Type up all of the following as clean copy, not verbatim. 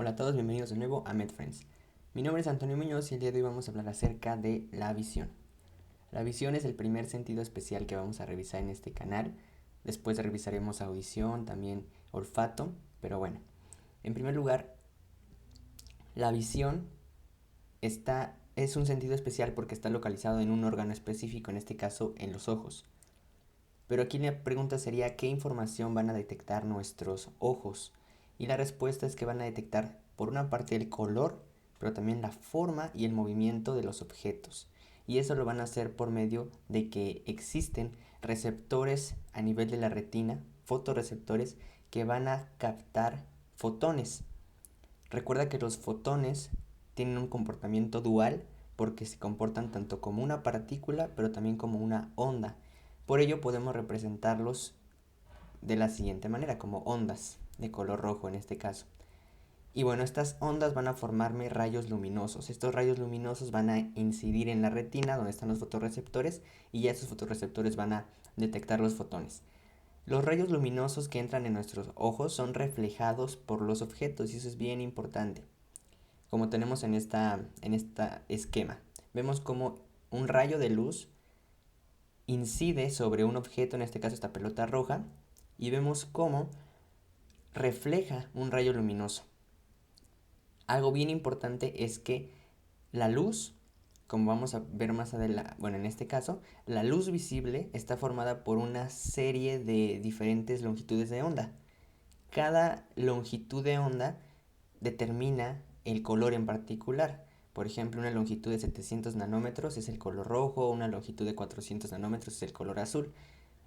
Hola a todos, bienvenidos de nuevo a MedFriends. Mi nombre es Antonio Muñoz y el día de hoy vamos a hablar acerca de la visión. La visión es el primer sentido especial que vamos a revisar en este canal. Después revisaremos audición, también olfato, pero bueno. En primer lugar, la visión es un sentido especial porque está localizado en un órgano específico, en este caso en los ojos. Pero aquí la pregunta sería, ¿qué información van a detectar nuestros ojos? Y la respuesta es que van a detectar, por una parte, el color, pero también la forma y el movimiento de los objetos. Y eso lo van a hacer por medio de que existen receptores a nivel de la retina, fotorreceptores, que van a captar fotones. Recuerda que los fotones tienen un comportamiento dual porque se comportan tanto como una partícula, pero también como una onda. Por ello podemos representarlos de la siguiente manera, como ondas de color rojo en este caso. Y bueno, estas ondas van a formarme rayos luminosos. Estos rayos luminosos van a incidir en la retina donde están los fotorreceptores y ya esos fotorreceptores van a detectar los fotones. Los rayos luminosos que entran en nuestros ojos son reflejados por los objetos y eso es bien importante. Como tenemos en esta esquema, vemos como un rayo de luz incide sobre un objeto, en este caso esta pelota roja, y vemos cómo refleja un rayo luminoso. Algo bien importante es que la luz, como vamos a ver más adelante, bueno, en este caso, la luz visible está formada por una serie de diferentes longitudes de onda. Cada longitud de onda determina el color en particular. Por ejemplo, una longitud de 700 nanómetros es el color rojo, una longitud de 400 nanómetros es el color azul.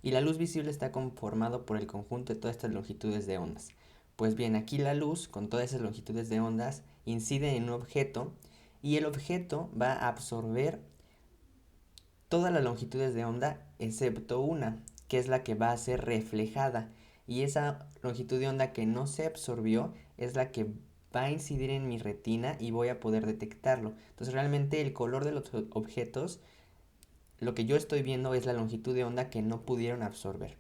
Y la luz visible está conformado por el conjunto de todas estas longitudes de ondas. Pues bien, aquí la luz, con todas esas longitudes de ondas, incide en un objeto y el objeto va a absorber todas las longitudes de onda excepto una, que es la que va a ser reflejada. Y esa longitud de onda que no se absorbió es la que va a incidir en mi retina y voy a poder detectarlo. Entonces realmente el color de los objetos, lo que yo estoy viendo es la longitud de onda que no pudieron absorber.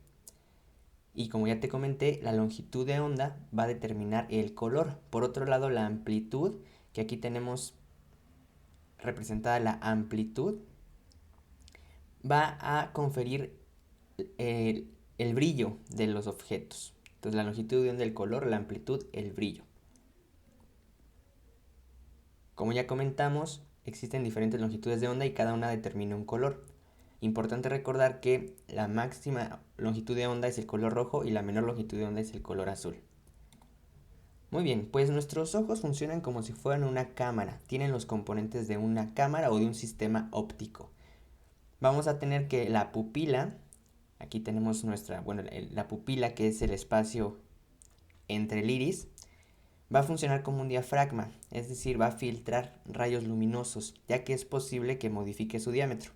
Y como ya te comenté, la longitud de onda va a determinar el color. Por otro lado, la amplitud, que aquí tenemos representada la amplitud, va a conferir el brillo de los objetos. Entonces la longitud de onda, el color, la amplitud, el brillo. Como ya comentamos, existen diferentes longitudes de onda y cada una determina un color. Importante recordar que la máxima longitud de onda es el color rojo y la menor longitud de onda es el color azul. Muy bien, pues nuestros ojos funcionan como si fueran una cámara. Tienen los componentes de una cámara o de un sistema óptico. Vamos a tener que la pupila, aquí tenemos la pupila, que es el espacio entre el iris, va a funcionar como un diafragma, es decir, va a filtrar rayos luminosos, ya que es posible que modifique su diámetro.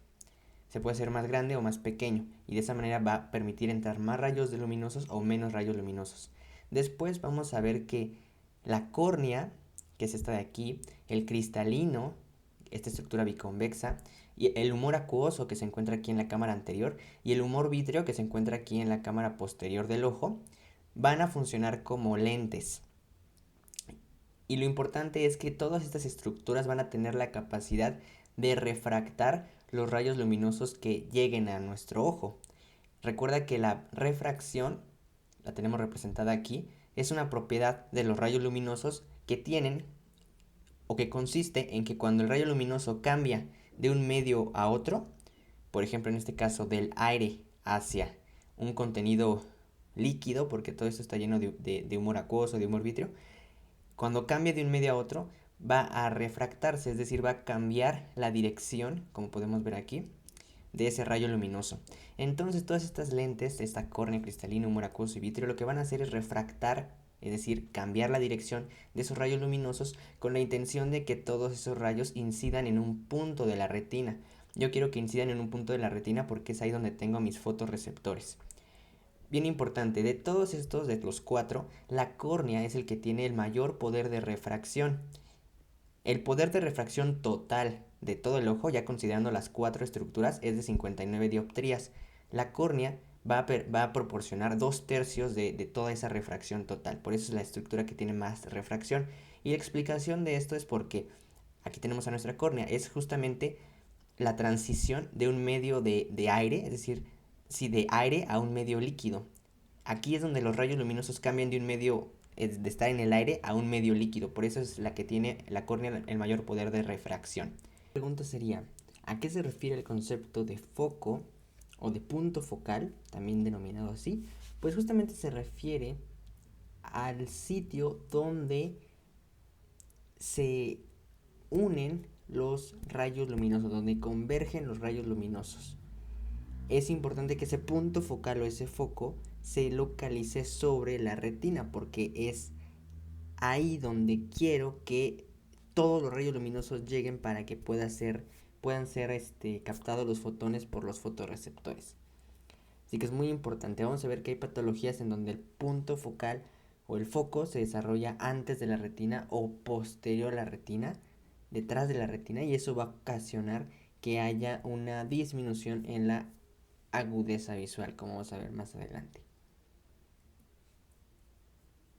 Se puede hacer más grande o más pequeño, y de esa manera va a permitir entrar más rayos luminosos o menos rayos luminosos. Después vamos a ver que la córnea, que es esta de aquí, el cristalino, esta estructura biconvexa, y el humor acuoso que se encuentra aquí en la cámara anterior, y el humor vítreo que se encuentra aquí en la cámara posterior del ojo, van a funcionar como lentes. Y lo importante es que todas estas estructuras van a tener la capacidad de refractar los rayos luminosos que lleguen a nuestro ojo. Recuerda que la refracción, la tenemos representada aquí, es una propiedad de los rayos luminosos que tienen o que consiste en que cuando el rayo luminoso cambia de un medio a otro, por ejemplo en este caso del aire hacia un contenido líquido, porque todo esto está lleno de humor acuoso, de humor vítreo, cuando cambia de un medio a otro va a refractarse, es decir, va a cambiar la dirección, como podemos ver aquí, de ese rayo luminoso. Entonces todas estas lentes, esta córnea cristalina, humor acuoso y vítreo, lo que van a hacer es refractar, es decir, cambiar la dirección de esos rayos luminosos con la intención de que todos esos rayos incidan en un punto de la retina. Yo quiero que incidan en un punto de la retina porque es ahí donde tengo mis fotorreceptores. Bien importante, de todos estos, de los cuatro, la córnea es el que tiene el mayor poder de refracción. El poder de refracción total de todo el ojo, ya considerando las cuatro estructuras, es de 59 dioptrías. La córnea va a proporcionar 2/3 de toda esa refracción total. Por eso es la estructura que tiene más refracción. Y la explicación de esto es porque aquí tenemos a nuestra córnea. Es justamente la transición de un medio de aire, es decir, si de aire a un medio líquido. Aquí es donde los rayos luminosos cambian de un medio de estar en el aire a un medio líquido. Por eso es la que tiene la córnea el mayor poder de refracción. La pregunta sería, ¿a qué se refiere el concepto de foco o de punto focal, también denominado así? Pues justamente se refiere al sitio donde se unen los rayos luminosos, donde convergen los rayos luminosos. Es importante que ese punto focal o ese foco se localice sobre la retina, porque es ahí donde quiero que todos los rayos luminosos lleguen para que puedan ser captados los fotones por los fotorreceptores. Así que es muy importante. Vamos a ver que hay patologías en donde el punto focal o el foco se desarrolla antes de la retina o posterior a la retina, detrás de la retina, y eso va a ocasionar que haya una disminución en la agudeza visual, como vamos a ver más adelante.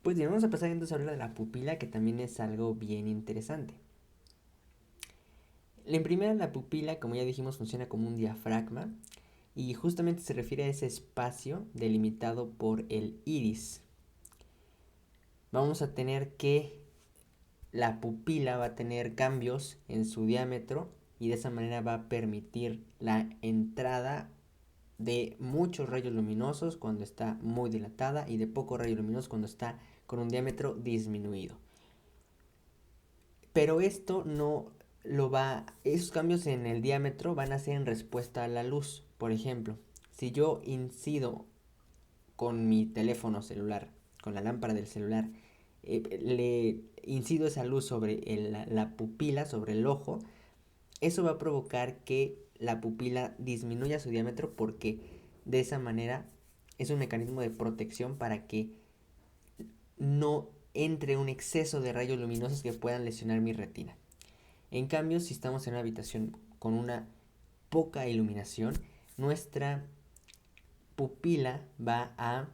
Pues bien, vamos a pasar entonces a hablar de la pupila, que también es algo bien interesante. En primera, la pupila, como ya dijimos, funciona como un diafragma y justamente se refiere a ese espacio delimitado por el iris. Vamos a tener que la pupila va a tener cambios en su diámetro y de esa manera va a permitir la entrada de muchos rayos luminosos cuando está muy dilatada y de pocos rayos luminosos cuando está con un diámetro disminuido. Pero esto no lo va, esos cambios en el diámetro van a ser en respuesta a la luz. Por ejemplo, si yo incido con mi teléfono celular, con la lámpara del celular, le incido esa luz sobre la pupila, sobre el ojo, eso va a provocar que la pupila disminuya su diámetro, porque de esa manera es un mecanismo de protección para que no entre un exceso de rayos luminosos que puedan lesionar mi retina. En cambio, si estamos en una habitación con una poca iluminación, nuestra pupila va a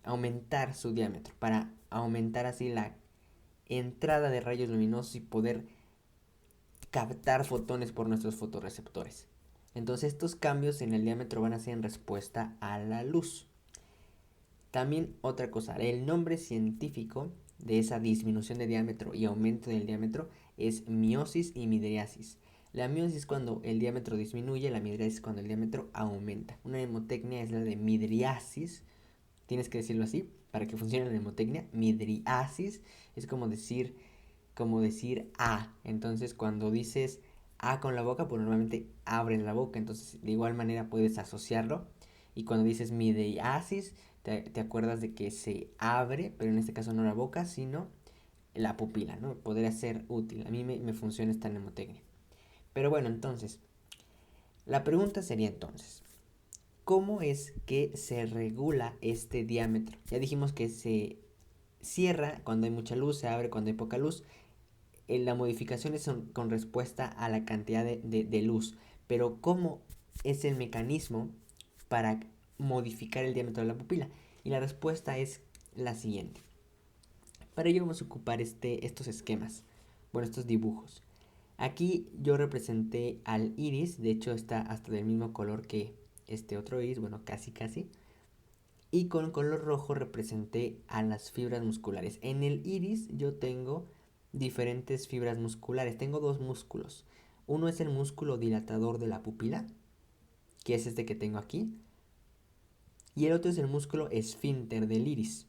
aumentar su diámetro para aumentar así la entrada de rayos luminosos y poder captar fotones por nuestros fotorreceptores. Entonces estos cambios en el diámetro van a ser en respuesta a la luz. También otra cosa, el nombre científico de esa disminución de diámetro y aumento del diámetro es miosis y midriasis. La miosis es cuando el diámetro disminuye, la midriasis es cuando el diámetro aumenta. Una hemotecnia es la de midriasis, tienes que decirlo así para que funcione la mnemotecnia. Midriasis es como decir A. Entonces cuando dices A con la boca, pues normalmente abres la boca, entonces de igual manera puedes asociarlo. Y cuando dices midriasis, te acuerdas de que se abre, pero en este caso no la boca, sino la pupila, ¿no? Podría ser útil. A mí me funciona esta mnemotecnia. Pero bueno, entonces, la pregunta sería entonces, ¿cómo es que se regula este diámetro? Ya dijimos que se cierra cuando hay mucha luz, se abre cuando hay poca luz. La modificación es con respuesta a la cantidad de luz. Pero ¿cómo es el mecanismo para modificar el diámetro de la pupila? Y la respuesta es la siguiente. Para ello vamos a ocupar estos esquemas, bueno, estos dibujos. Aquí yo representé al iris, de hecho está hasta del mismo color que este otro iris, bueno, casi casi. Y con color rojo representé a las fibras musculares. En el iris yo tengo diferentes fibras musculares, tengo dos músculos. Uno es el músculo dilatador de la pupila, que es este que tengo aquí. Y el otro es el músculo esfínter del iris.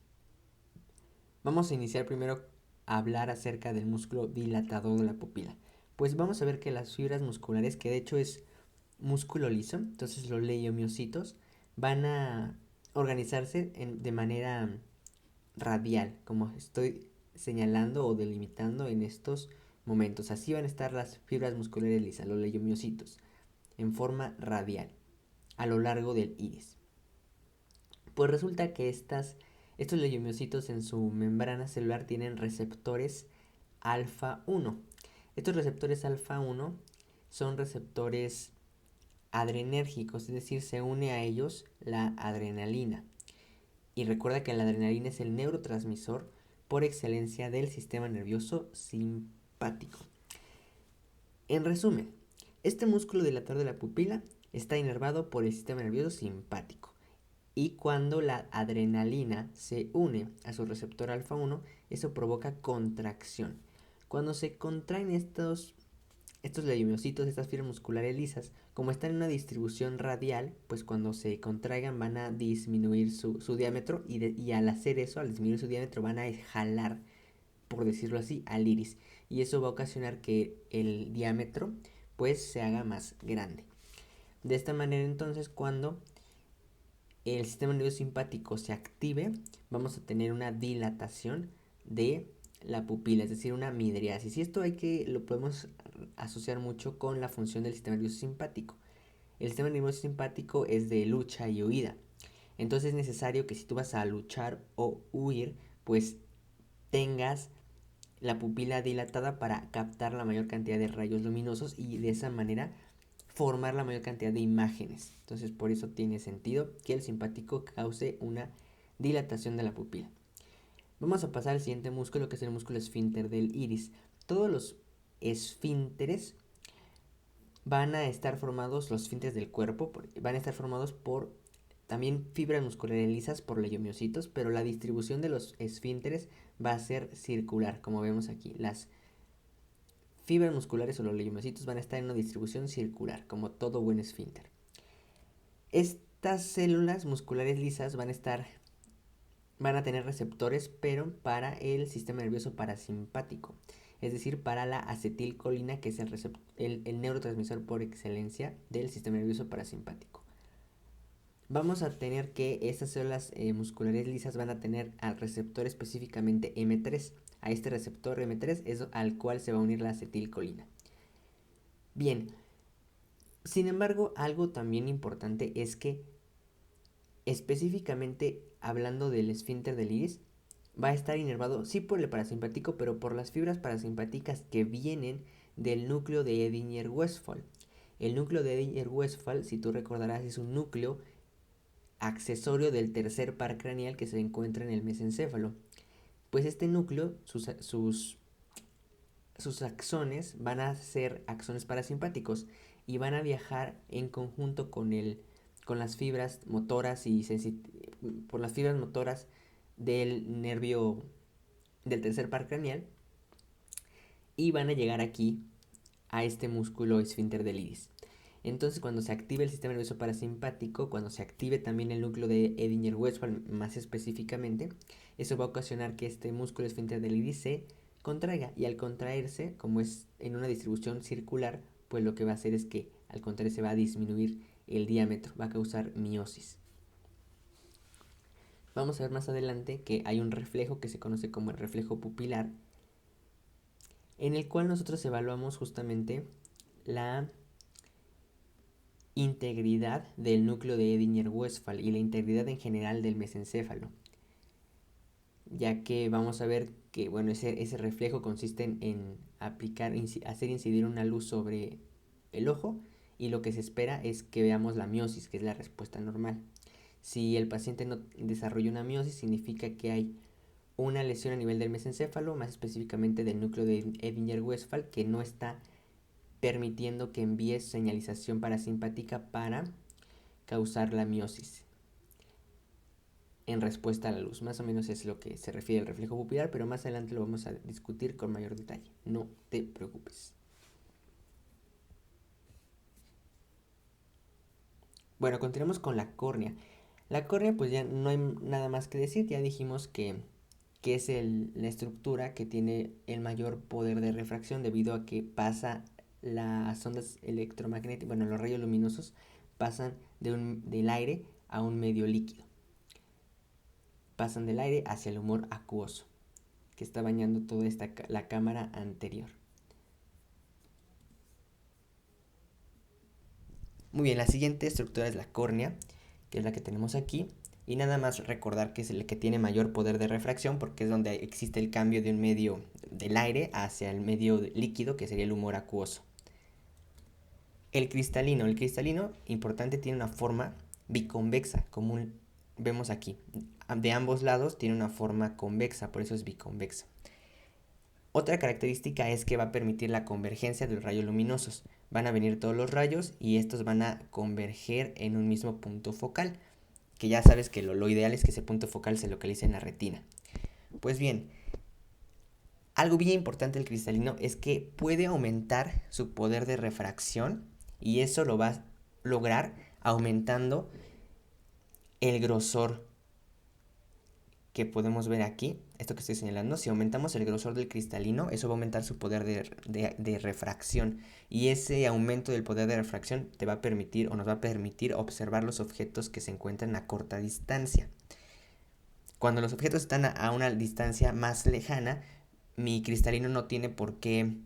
Vamos a iniciar primero a hablar acerca del músculo dilatador de la pupila. Pues vamos a ver que las fibras musculares, que de hecho es músculo liso, entonces los leiomiocitos, van a organizarse de manera radial, como estoy señalando o delimitando en estos momentos. Así van a estar las fibras musculares lisas, los leiomiocitos, en forma radial, a lo largo del iris. Pues resulta que estos leiomiocitos en su membrana celular tienen receptores alfa 1. Estos receptores alfa 1 son receptores adrenérgicos, es decir, se une a ellos la adrenalina. Y recuerda que la adrenalina es el neurotransmisor por excelencia del sistema nervioso simpático. En resumen, este músculo dilatador de la pupila está inervado por el sistema nervioso simpático. Y cuando la adrenalina se une a su receptor alfa 1, eso provoca contracción. Cuando se contraen estos leiomiocitos, estas fibras musculares lisas, como están en una distribución radial, pues cuando se contraigan van a disminuir su diámetro y al hacer eso, al disminuir su diámetro, van a jalar, por decirlo así, al iris. Y eso va a ocasionar que el diámetro pues se haga más grande. De esta manera entonces, cuando el sistema nervioso simpático se active, vamos a tener una dilatación de la pupila, es decir, una midriasis. Y esto lo podemos asociar mucho con la función del sistema nervioso simpático. El sistema nervioso simpático es de lucha y huida. Entonces es necesario que si tú vas a luchar o huir, pues tengas la pupila dilatada para captar la mayor cantidad de rayos luminosos y de esa manera formar la mayor cantidad de imágenes. Entonces por eso tiene sentido que el simpático cause una dilatación de la pupila. Vamos a pasar al siguiente músculo, que es el músculo esfínter del iris. Todos los esfínteres van a estar formados, los esfínteres del cuerpo, van a estar formados por también fibras musculares lisas por leiomiocitos, pero la distribución de los esfínteres va a ser circular, como vemos aquí. Las fibras musculares o los leiomiocitos van a estar en una distribución circular, como todo buen esfínter. Estas células musculares lisas van a tener receptores, pero para el sistema nervioso parasimpático, es decir, para la acetilcolina, que es el neurotransmisor por excelencia del sistema nervioso parasimpático. Vamos a tener que estas células musculares lisas van a tener al receptor específicamente M3. A este receptor M3 es al cual se va a unir la acetilcolina. Bien, sin embargo, algo también importante es que específicamente hablando del esfínter del iris, va a estar inervado sí por el parasimpático, pero por las fibras parasimpáticas que vienen del núcleo de Edinger-Westphal. El núcleo de Edinger-Westphal, si tú recordarás, es un núcleo accesorio del tercer par craneal que se encuentra en el mesencéfalo. Pues este núcleo, sus axones van a ser axones parasimpáticos y van a viajar en conjunto con las fibras motoras por las fibras motoras del nervio del tercer par craneal y van a llegar aquí a este músculo esfínter del iris. Entonces, cuando se active el sistema nervioso parasimpático, cuando se active también el núcleo de Edinger-Westphal más específicamente, eso va a ocasionar que este músculo esfínter del iris se contraiga, y al contraerse, como es en una distribución circular, pues lo que va a hacer es que al contraerse va a disminuir el diámetro, va a causar miosis. Vamos a ver más adelante que hay un reflejo que se conoce como el reflejo pupilar, en el cual nosotros evaluamos justamente la integridad del núcleo de Edinger-Westphal y la integridad en general del mesencéfalo, ya que vamos a ver que bueno, ese reflejo consiste en hacer incidir una luz sobre el ojo, y lo que se espera es que veamos la miosis, que es la respuesta normal. Si el paciente no desarrolla una miosis, significa que hay una lesión a nivel del mesencéfalo, más específicamente del núcleo de Edinger-Westphal, que no está permitiendo que envíe señalización parasimpática para causar la miosis en respuesta a la luz. Más o menos es lo que se refiere al reflejo pupilar, pero más adelante lo vamos a discutir con mayor detalle. No te preocupes. Bueno, continuamos con la córnea. La córnea, pues ya no hay nada más que decir. Ya dijimos que es la estructura que tiene el mayor poder de refracción, debido a que pasa las ondas electromagnéticas, bueno, los rayos luminosos pasan del aire a un medio líquido. Pasan del aire hacia el humor acuoso, que está bañando toda la cámara anterior. Muy bien, la siguiente estructura es la córnea, que es la que tenemos aquí. Y nada más recordar que es el que tiene mayor poder de refracción, porque es donde existe el cambio de un medio del aire hacia el medio líquido, que sería el humor acuoso. El cristalino, importante, tiene una forma biconvexa, como vemos aquí. De ambos lados tiene una forma convexa, por eso es biconvexa. Otra característica es que va a permitir la convergencia de los rayos luminosos. Van a venir todos los rayos y estos van a converger en un mismo punto focal, que ya sabes que lo ideal es que ese punto focal se localice en la retina. Pues bien, algo bien importante del cristalino es que puede aumentar su poder de refracción y eso lo va a lograr aumentando el grosor que podemos ver aquí, esto que estoy señalando. Si aumentamos el grosor del cristalino, eso va a aumentar su poder de refracción, y ese aumento del poder de refracción te va a permitir o nos va a permitir observar los objetos que se encuentran a corta distancia. Cuando los objetos están a una distancia más lejana, mi cristalino no tiene por qué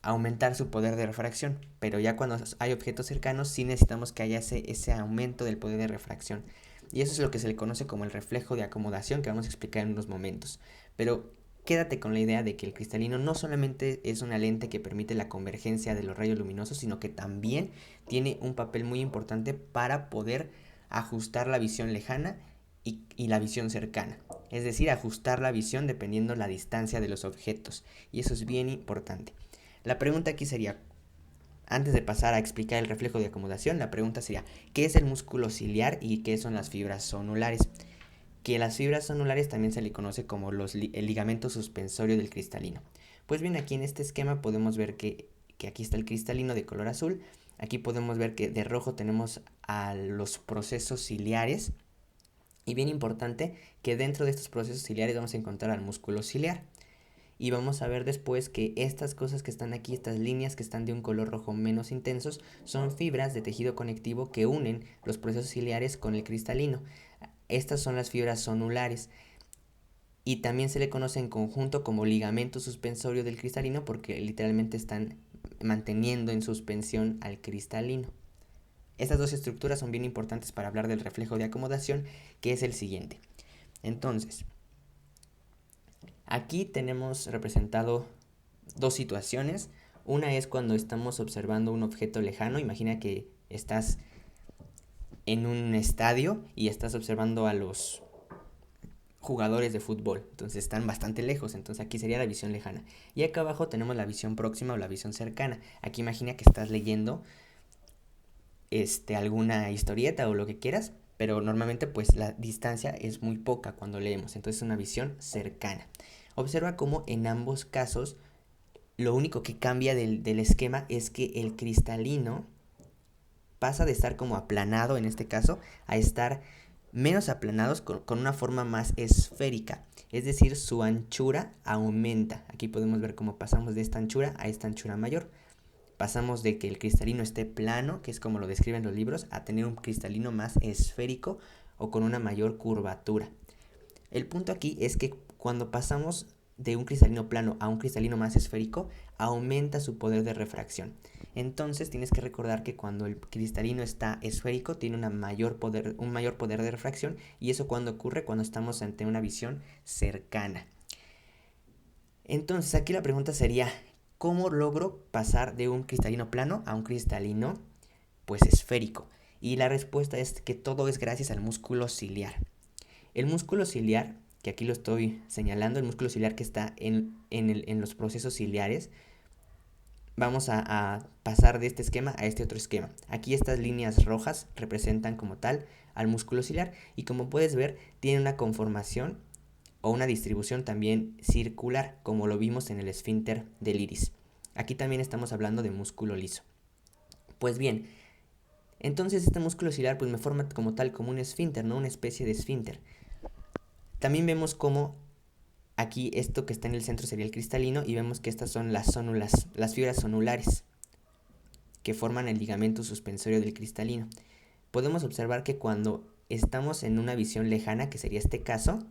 aumentar su poder de refracción, pero ya cuando hay objetos cercanos sí necesitamos que haya ese aumento del poder de refracción. Y eso es lo que se le conoce como el reflejo de acomodación, que vamos a explicar en unos momentos. Pero quédate con la idea de que el cristalino no solamente es una lente que permite la convergencia de los rayos luminosos, sino que también tiene un papel muy importante para poder ajustar la visión lejana y la visión cercana. Es decir, ajustar la visión dependiendo la distancia de los objetos. Y eso es bien importante. La pregunta aquí sería, antes de pasar a explicar el reflejo de acomodación, la pregunta sería, ¿qué es el músculo ciliar y qué son las fibras zonulares? Que las fibras zonulares también se le conoce como el ligamento suspensorio del cristalino. Pues bien, aquí en este esquema podemos ver que aquí está el cristalino de color azul. Aquí podemos ver que de rojo tenemos a los procesos ciliares. Y bien importante que dentro de estos procesos ciliares vamos a encontrar al músculo ciliar. Y vamos a ver después que estas cosas que están aquí, estas líneas que están de un color rojo menos intensos, son fibras de tejido conectivo que unen los procesos ciliares con el cristalino. Estas son las fibras zonulares. Y también se le conoce en conjunto como ligamento suspensorio del cristalino porque literalmente están manteniendo en suspensión al cristalino. Estas dos estructuras son bien importantes para hablar del reflejo de acomodación, que es el siguiente. Entonces, aquí tenemos representado dos situaciones. Una es cuando estamos observando un objeto lejano. Imagina que estás en un estadio y estás observando a los jugadores de fútbol. Entonces están bastante lejos. Entonces aquí sería la visión lejana. Y acá abajo tenemos la visión próxima o la visión cercana. Aquí imagina que estás leyendo alguna historieta o lo que quieras, pero normalmente pues la distancia es muy poca cuando leemos, entonces es una visión cercana. Observa cómo en ambos casos lo único que cambia del esquema es que el cristalino pasa de estar como aplanado en este caso a estar menos aplanados con una forma más esférica, es decir, su anchura aumenta. Aquí podemos ver cómo pasamos de esta anchura a esta anchura mayor. Pasamos de que el cristalino esté plano, que es como lo describen los libros, a tener un cristalino más esférico o con una mayor curvatura. El punto aquí es que cuando pasamos de un cristalino plano a un cristalino más esférico, aumenta su poder de refracción. Entonces tienes que recordar que cuando el cristalino está esférico tiene un mayor poder de refracción, y eso cuando ocurre cuando estamos ante una visión cercana. Entonces aquí la pregunta sería, ¿cómo logro pasar de un cristalino plano a un cristalino pues esférico? Y la respuesta es que todo es gracias al músculo ciliar. El músculo ciliar, que aquí lo estoy señalando, el músculo ciliar que está en los procesos ciliares, vamos a pasar de este esquema a este otro esquema. Aquí estas líneas rojas representan como tal al músculo ciliar y como puedes ver tiene una conformación o una distribución también circular, como lo vimos en el esfínter del iris. Aquí también estamos hablando de músculo liso. Pues bien, entonces este músculo ciliar pues me forma como tal como un esfínter, ¿no? Una especie de esfínter. También vemos como aquí esto que está en el centro sería el cristalino, y vemos que estas son las fibras zonulares que forman el ligamento suspensorio del cristalino. Podemos observar que cuando estamos en una visión lejana, que sería este caso,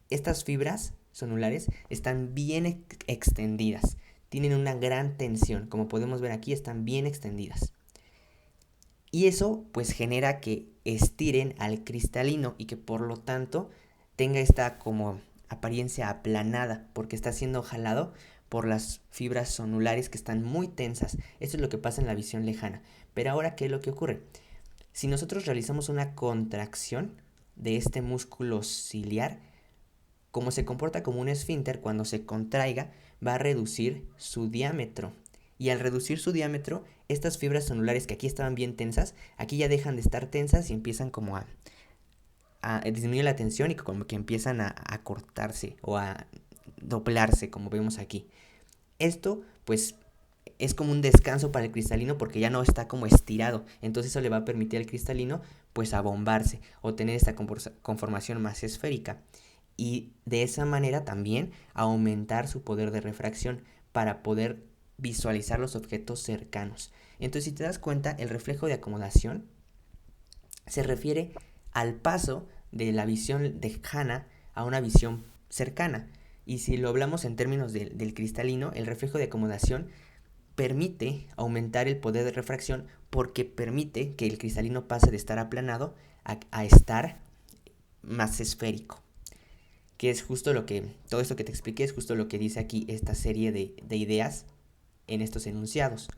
estas fibras zonulares están bien extendidas, tienen una gran tensión, como podemos ver aquí están bien extendidas. Y eso pues genera que estiren al cristalino y que por lo tanto tenga esta como apariencia aplanada, porque está siendo jalado por las fibras sonulares que están muy tensas. Esto es lo que pasa en la visión lejana. Pero ahora, ¿qué es lo que ocurre? Si nosotros realizamos una contracción de este músculo ciliar, como se comporta como un esfínter, cuando se contraiga va a reducir su diámetro. Y al reducir su diámetro, estas fibras sonulares que aquí estaban bien tensas, aquí ya dejan de estar tensas y empiezan como a disminuir la tensión y como que empiezan a cortarse o a doblarse, como vemos aquí. Esto, pues, es como un descanso para el cristalino porque ya no está como estirado. Entonces eso le va a permitir al cristalino, pues, abombarse o tener esta conformación más esférica. Y de esa manera también aumentar su poder de refracción para poder visualizar los objetos cercanos. Entonces, si te das cuenta, el reflejo de acomodación se refiere al paso de la visión lejana a una visión cercana. Y si lo hablamos en términos del cristalino, el reflejo de acomodación permite aumentar el poder de refracción porque permite que el cristalino pase de estar aplanado a estar más esférico. Que es justo lo que, todo esto que te expliqué es justo lo que dice aquí esta serie de ideas en estos enunciados.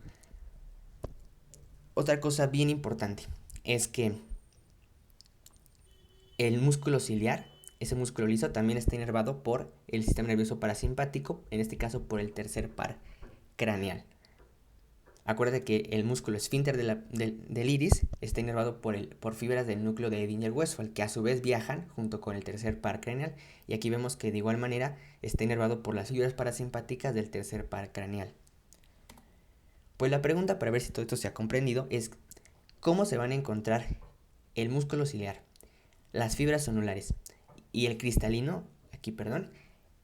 Otra cosa bien importante es que el músculo ciliar, ese músculo liso, también está inervado por el sistema nervioso parasimpático, en este caso por el tercer par craneal. Acuérdate que el músculo esfínter del iris está inervado por fibras del núcleo de Edinger-Westphal, que a su vez viajan junto con el tercer par craneal. Y aquí vemos que de igual manera está inervado por las fibras parasimpáticas del tercer par craneal. Pues la pregunta para ver si todo esto se ha comprendido es cómo se van a encontrar el músculo ciliar, las fibras sonulares y el cristalino,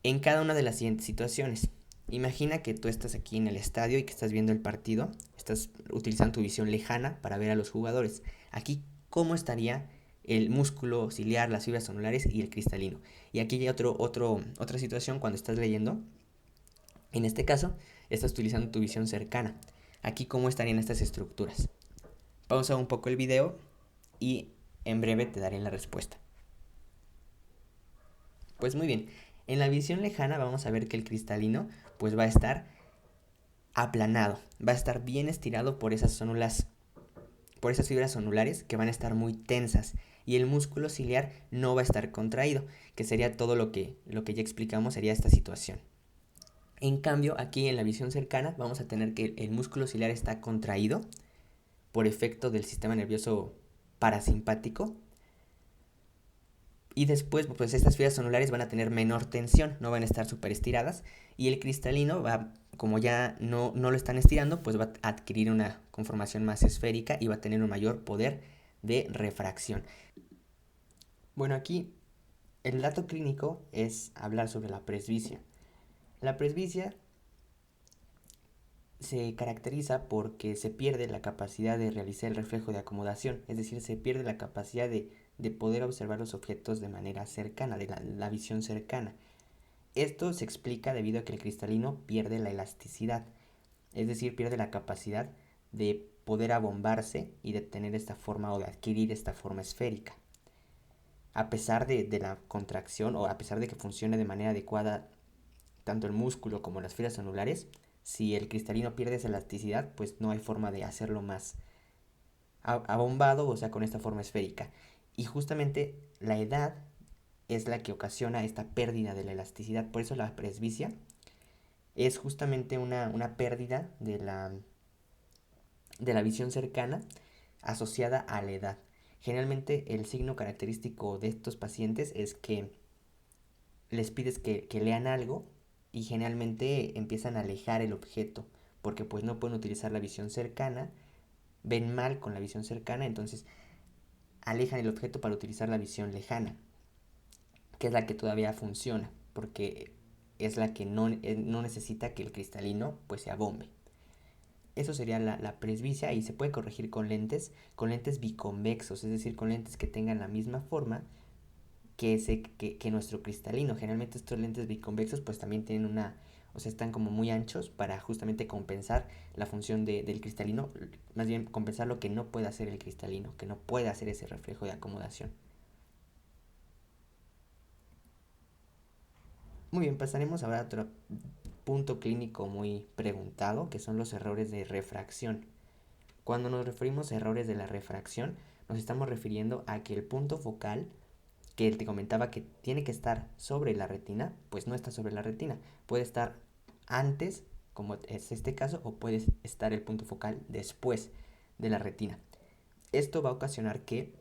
en cada una de las siguientes situaciones. Imagina que tú estás aquí en el estadio y que estás viendo el partido, estás utilizando tu visión lejana para ver a los jugadores. Aquí, ¿cómo estaría el músculo ciliar, las fibras sonulares y el cristalino? Y aquí hay otra situación cuando estás leyendo. En este caso, estás utilizando tu visión cercana. Aquí, ¿cómo estarían estas estructuras? Pausa un poco el video y en breve te daré la respuesta. Pues muy bien, en la visión lejana vamos a ver que el cristalino pues va a estar aplanado, va a estar bien estirado por esas fibras sonulares que van a estar muy tensas y el músculo ciliar no va a estar contraído, que sería todo lo que ya explicamos, sería esta situación. En cambio, aquí en la visión cercana vamos a tener que el músculo ciliar está contraído por efecto del sistema nervioso parasimpático. Y después, pues estas fibras sonulares van a tener menor tensión, no van a estar súper estiradas. Y el cristalino va, como ya no lo están estirando, pues va a adquirir una conformación más esférica y va a tener un mayor poder de refracción. Bueno, aquí el dato clínico es hablar sobre la presbicia. La presbicia se caracteriza porque se pierde la capacidad de realizar el reflejo de acomodación, es decir, se pierde la capacidad de poder observar los objetos de manera cercana, de la visión cercana. Esto se explica debido a que el cristalino pierde la elasticidad, es decir, pierde la capacidad de poder abombarse y de tener esta forma o de adquirir esta forma esférica. A pesar de la contracción o a pesar de que funcione de manera adecuada tanto el músculo como las fibras celulares, si el cristalino pierde esa elasticidad, pues no hay forma de hacerlo más abombado, o sea, con esta forma esférica. Y justamente la edad es la que ocasiona esta pérdida de la elasticidad. Por eso la presbicia es justamente una pérdida de la visión cercana asociada a la edad. Generalmente el signo característico de estos pacientes es que les pides que lean algo y generalmente empiezan a alejar el objeto porque pues no pueden utilizar la visión cercana, ven mal con la visión cercana, entonces alejan el objeto para utilizar la visión lejana, que es la que todavía funciona, porque es la que no necesita que el cristalino pues se abombe. Eso sería la presbicia y se puede corregir con lentes biconvexos, es decir, con lentes que tengan la misma forma que nuestro cristalino. Generalmente estos lentes biconvexos pues también tienen o sea, están como muy anchos para justamente compensar la función del cristalino, más bien compensar lo que no puede hacer el cristalino, que no puede hacer ese reflejo de acomodación. Muy bien, pasaremos ahora a otra punto clínico muy preguntado, que son los errores de refracción. Cuando nos referimos a errores de la refracción, nos estamos refiriendo a que el punto focal, que te comentaba que tiene que estar sobre la retina, pues no está sobre la retina. Puede estar antes, como es este caso, o puede estar el punto focal después de la retina. Esto va a ocasionar que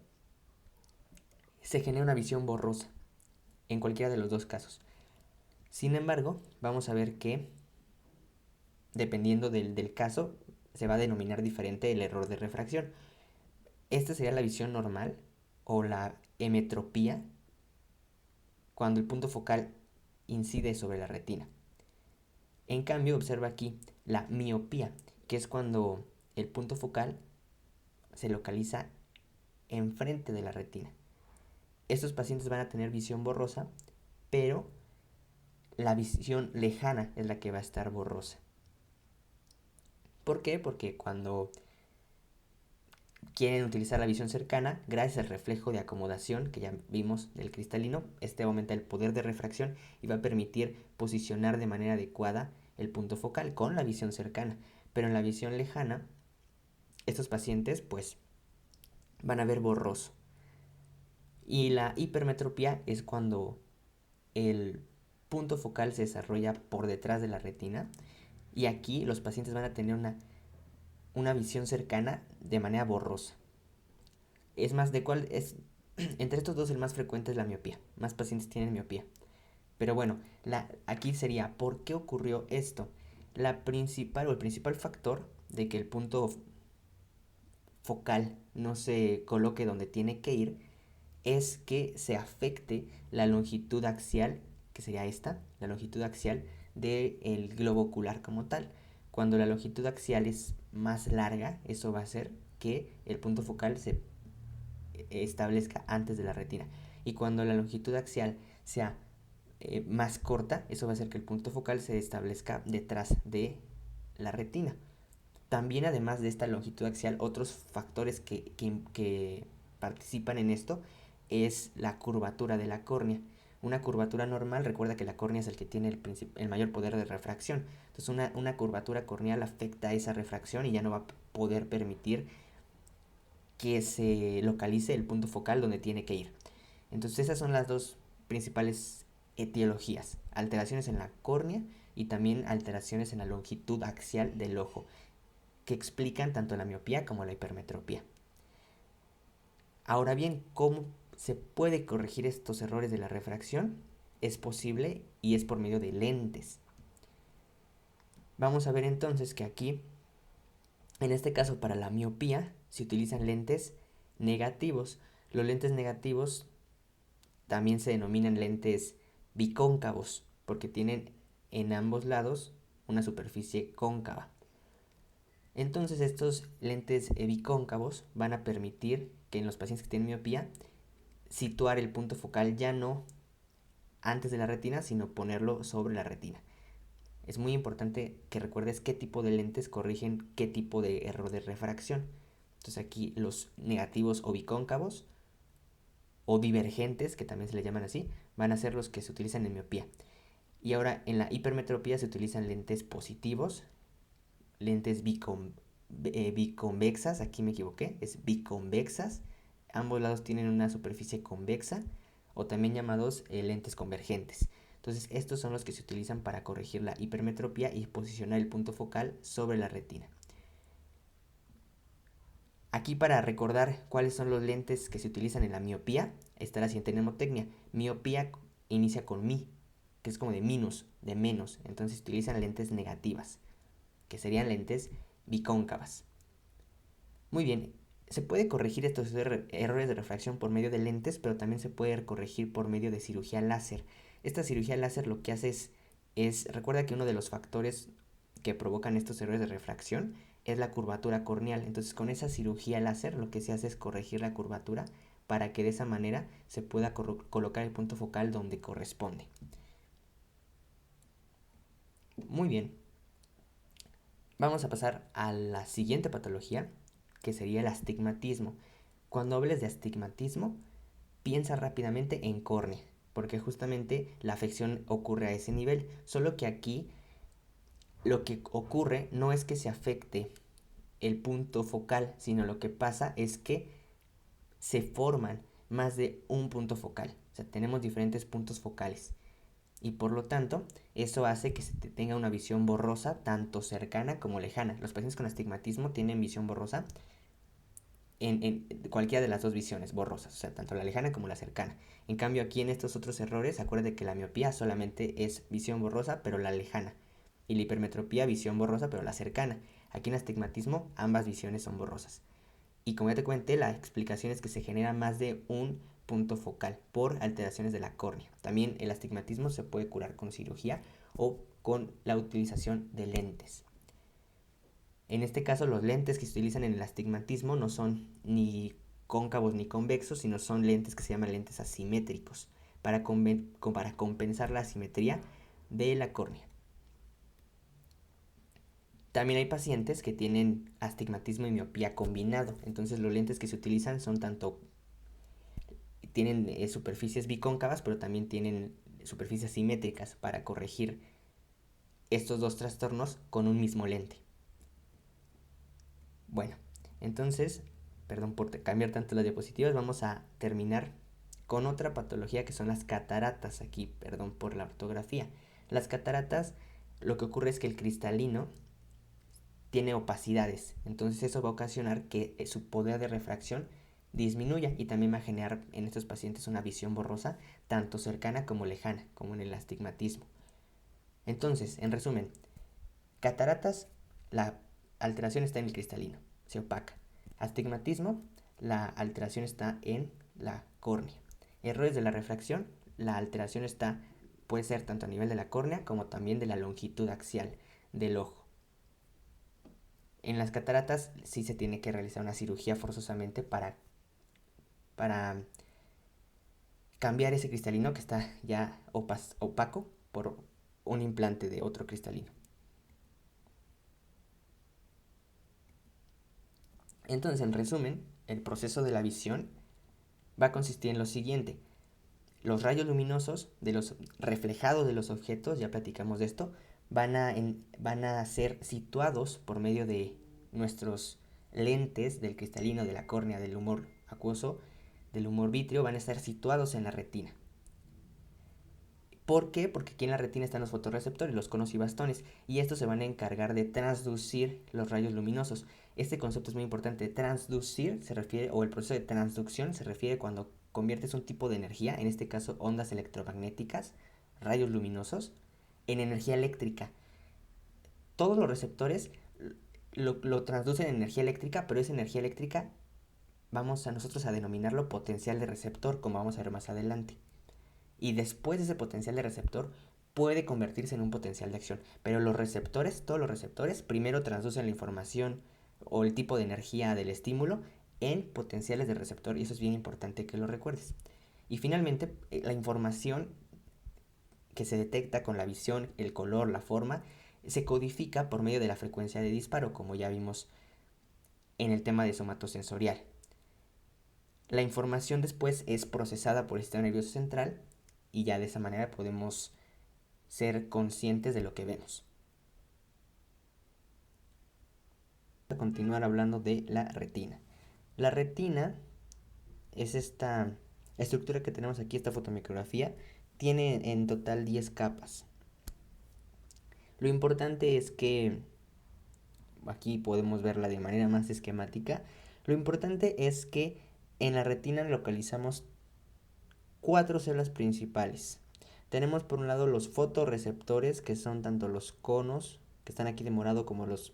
se genere una visión borrosa en cualquiera de los dos casos. Sin embargo, vamos a ver que dependiendo del caso, se va a denominar diferente el error de refracción. Esta sería la visión normal o la emetropía, cuando el punto focal incide sobre la retina. En cambio, observa aquí la miopía, que es cuando el punto focal se localiza enfrente de la retina. Estos pacientes van a tener visión borrosa, pero la visión lejana es la que va a estar borrosa. ¿Por qué? Porque cuando quieren utilizar la visión cercana, gracias al reflejo de acomodación que ya vimos del cristalino, este aumenta el poder de refracción y va a permitir posicionar de manera adecuada el punto focal con la visión cercana. Pero en la visión lejana, estos pacientes pues van a ver borroso. Y la hipermetropía es cuando el punto focal se desarrolla por detrás de la retina y aquí los pacientes van a tener una visión cercana de manera borrosa. Es más, ¿de cuál es? Entre estos dos el más frecuente es la miopía. Más pacientes tienen miopía. Pero bueno, aquí sería, ¿por qué ocurrió esto? El principal factor de que el punto focal no se coloque donde tiene que ir es que se afecte la longitud axial, que sería esta, la longitud axial del globo ocular como tal. Cuando la longitud axial es más larga, eso va a hacer que el punto focal se establezca antes de la retina. Y cuando la longitud axial sea más corta, eso va a hacer que el punto focal se establezca detrás de la retina. También, además de esta longitud axial, otros factores que participan en esto es la curvatura de la córnea. Una curvatura normal, recuerda que la córnea es el que tiene el mayor poder de refracción. Entonces una curvatura corneal afecta a esa refracción y ya no va a poder permitir que se localice el punto focal donde tiene que ir. Entonces esas son las dos principales etiologías: alteraciones en la córnea y también alteraciones en la longitud axial del ojo, que explican tanto la miopía como la hipermetropía. Ahora bien, ¿cómo se puede corregir estos errores de la refracción? Es posible y es por medio de lentes. Vamos a ver entonces que aquí, en este caso para la miopía, se utilizan lentes negativos. Los lentes negativos también se denominan lentes bicóncavos porque tienen en ambos lados una superficie cóncava. Entonces estos lentes bicóncavos van a permitir que en los pacientes que tienen miopía situar el punto focal ya no antes de la retina, sino ponerlo sobre la retina. Es muy importante que recuerdes qué tipo de lentes corrigen qué tipo de error de refracción. Entonces aquí los negativos o bicóncavos o divergentes, que también se le llaman así, van a ser los que se utilizan en miopía. Y ahora en la hipermetropía se utilizan lentes positivos, lentes biconvexas, aquí me equivoqué, es biconvexas. Ambos lados tienen una superficie convexa o también llamados lentes convergentes. Entonces estos son los que se utilizan para corregir la hipermetropía y posicionar el punto focal sobre la retina. Aquí, para recordar cuáles son los lentes que se utilizan en la miopía, está la siguiente mnemotecnia. Miopía inicia con mi, que es como de minus, de menos. Entonces se utilizan lentes negativas, que serían lentes bicóncavas. Muy bien, se puede corregir estos errores de refracción por medio de lentes, pero también se puede corregir por medio de cirugía láser. Esta cirugía láser lo que hace recuerda que uno de los factores que provocan estos errores de refracción es la curvatura corneal. Entonces con esa cirugía láser lo que se hace es corregir la curvatura para que de esa manera se pueda colocar el punto focal donde corresponde. Muy bien. Vamos a pasar a la siguiente patología, que sería el astigmatismo. Cuando hables de astigmatismo, piensa rápidamente en córnea, porque justamente la afección ocurre a ese nivel, solo que aquí lo que ocurre no es que se afecte el punto focal, sino lo que pasa es que se forman más de un punto focal. O sea, tenemos diferentes puntos focales. Y por lo tanto, eso hace que se tenga una visión borrosa, tanto cercana como lejana. Los pacientes con astigmatismo tienen visión borrosa en cualquiera de las dos visiones borrosas, o sea, tanto la lejana como la cercana. En cambio, aquí en estos otros errores, acuérdate que la miopía solamente es visión borrosa, pero la lejana. Y la hipermetropía, visión borrosa, pero la cercana. Aquí en astigmatismo, ambas visiones son borrosas. Y como ya te comenté, la explicación es que se genera más de un punto focal por alteraciones de la córnea. También el astigmatismo se puede curar con cirugía o con la utilización de lentes. En este caso, los lentes que se utilizan en el astigmatismo no son ni cóncavos ni convexos, sino son lentes que se llaman lentes asimétricos para compensar la asimetría de la córnea. También hay pacientes que tienen astigmatismo y miopía combinado, entonces los lentes que se utilizan son tanto, tienen superficies bicóncavas, pero también tienen superficies simétricas para corregir estos dos trastornos con un mismo lente. Bueno, entonces, perdón por cambiar tanto las diapositivas, vamos a terminar con otra patología que son las cataratas. Aquí, perdón por la ortografía. Las cataratas, lo que ocurre es que el cristalino tiene opacidades, entonces eso va a ocasionar que su poder de refracción disminuya y también va a generar en estos pacientes una visión borrosa, tanto cercana como lejana, como en el astigmatismo. Entonces, en resumen, cataratas, la alteración está en el cristalino, se opaca. Astigmatismo, la alteración está en la córnea. Errores de la refracción, la alteración puede ser tanto a nivel de la córnea como también de la longitud axial del ojo. En las cataratas sí se tiene que realizar una cirugía forzosamente para cambiar ese cristalino que está ya opaco por un implante de otro cristalino. Entonces, en resumen, el proceso de la visión va a consistir en lo siguiente. Los rayos luminosos de los reflejados de los objetos, ya platicamos de esto, van a ser situados por medio de nuestros lentes del cristalino, de la córnea, del humor acuoso, del humor vítreo, van a estar situados en la retina. ¿Por qué? Porque aquí en la retina están los fotorreceptores, los conos y bastones, y estos se van a encargar de transducir los rayos luminosos. Este concepto es muy importante. Transducir se refiere, o el proceso de transducción se refiere cuando conviertes un tipo de energía, en este caso ondas electromagnéticas, rayos luminosos, en energía eléctrica. Todos los receptores lo transducen en energía eléctrica, pero esa energía eléctrica vamos a nosotros a denominarlo potencial de receptor, como vamos a ver más adelante. Y después de ese potencial de receptor puede convertirse en un potencial de acción. Pero los receptores, todos los receptores, primero transducen la información o el tipo de energía del estímulo en potenciales de receptor, y eso es bien importante que lo recuerdes. Y finalmente, la información que se detecta con la visión, el color, la forma, se codifica por medio de la frecuencia de disparo, como ya vimos en el tema de somatosensorial. La información después es procesada por el sistema nervioso central y ya de esa manera podemos ser conscientes de lo que vemos. Vamos a continuar hablando de la retina. La retina es esta estructura que tenemos aquí, esta fotomicrografía, tiene en total 10 capas. Lo importante es que, aquí podemos verla de manera más esquemática, lo importante es que en la retina localizamos 4 células principales. Tenemos por un lado los fotorreceptores, que son tanto los conos que están aquí de morado como los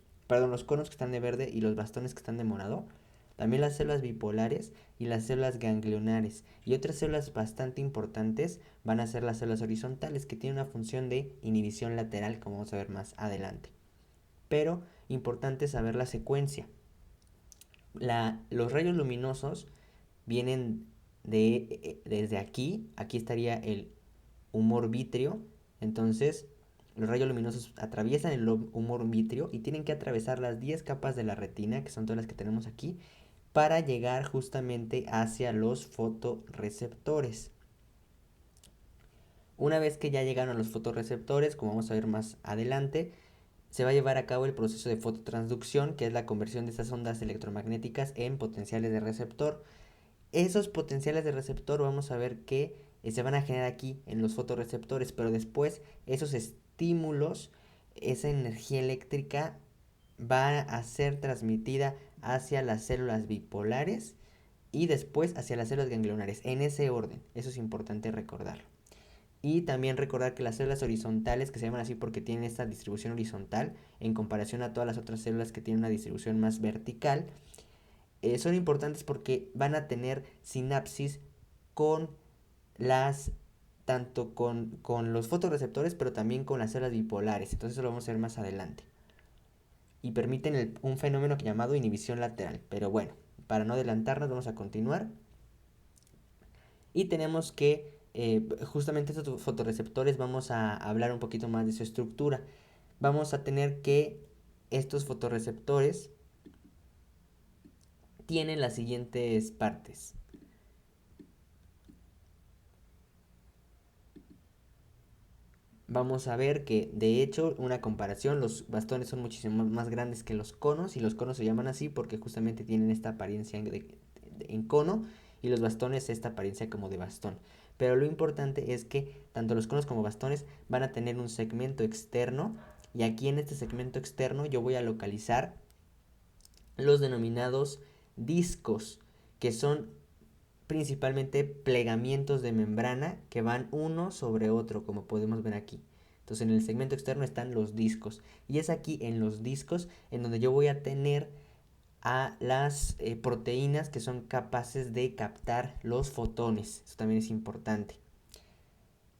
conos que están de verde y los bastones que están de morado. También las células bipolares y las células ganglionares. Y otras células bastante importantes van a ser las células horizontales, que tienen una función de inhibición lateral, como vamos a ver más adelante. Pero importante saber la secuencia. Los rayos luminosos vienen desde aquí estaría el humor vítreo. Entonces los rayos luminosos atraviesan el humor vítreo y tienen que atravesar las 10 capas de la retina, que son todas las que tenemos aquí, para llegar justamente hacia los fotorreceptores. Una vez que ya llegaron a los fotorreceptores, como vamos a ver más adelante, se va a llevar a cabo el proceso de fototransducción, que es la conversión de estas ondas electromagnéticas en potenciales de receptor. Esos potenciales de receptor vamos a ver que se van a generar aquí en los fotorreceptores, pero después esos estímulos, esa energía eléctrica va a ser transmitida hacia las células bipolares y después hacia las células ganglionares, en ese orden. Eso es importante recordarlo. Y también recordar que las células horizontales, que se llaman así porque tienen esta distribución horizontal en comparación a todas las otras células que tienen una distribución más vertical, son importantes porque van a tener sinapsis con las tanto con los fotorreceptores, pero también con las células bipolares. Entonces eso lo vamos a ver más adelante. Y permiten un fenómeno llamado inhibición lateral. Pero bueno, para no adelantarnos vamos a continuar. Y tenemos que justamente estos fotorreceptores vamos a hablar un poquito más de su estructura. Vamos a tener que estos fotorreceptores tienen las siguientes partes. Vamos a ver que de hecho una comparación, los bastones son muchísimo más grandes que los conos y los conos se llaman así porque justamente tienen esta apariencia en cono y los bastones esta apariencia como de bastón. Pero lo importante es que tanto los conos como bastones van a tener un segmento externo y aquí en este segmento externo yo voy a localizar los denominados discos, que son principalmente plegamientos de membrana que van uno sobre otro, como podemos ver aquí. Entonces en el segmento externo están los discos y es aquí en los discos en donde yo voy a tener a las proteínas que son capaces de captar los fotones. Eso también es importante.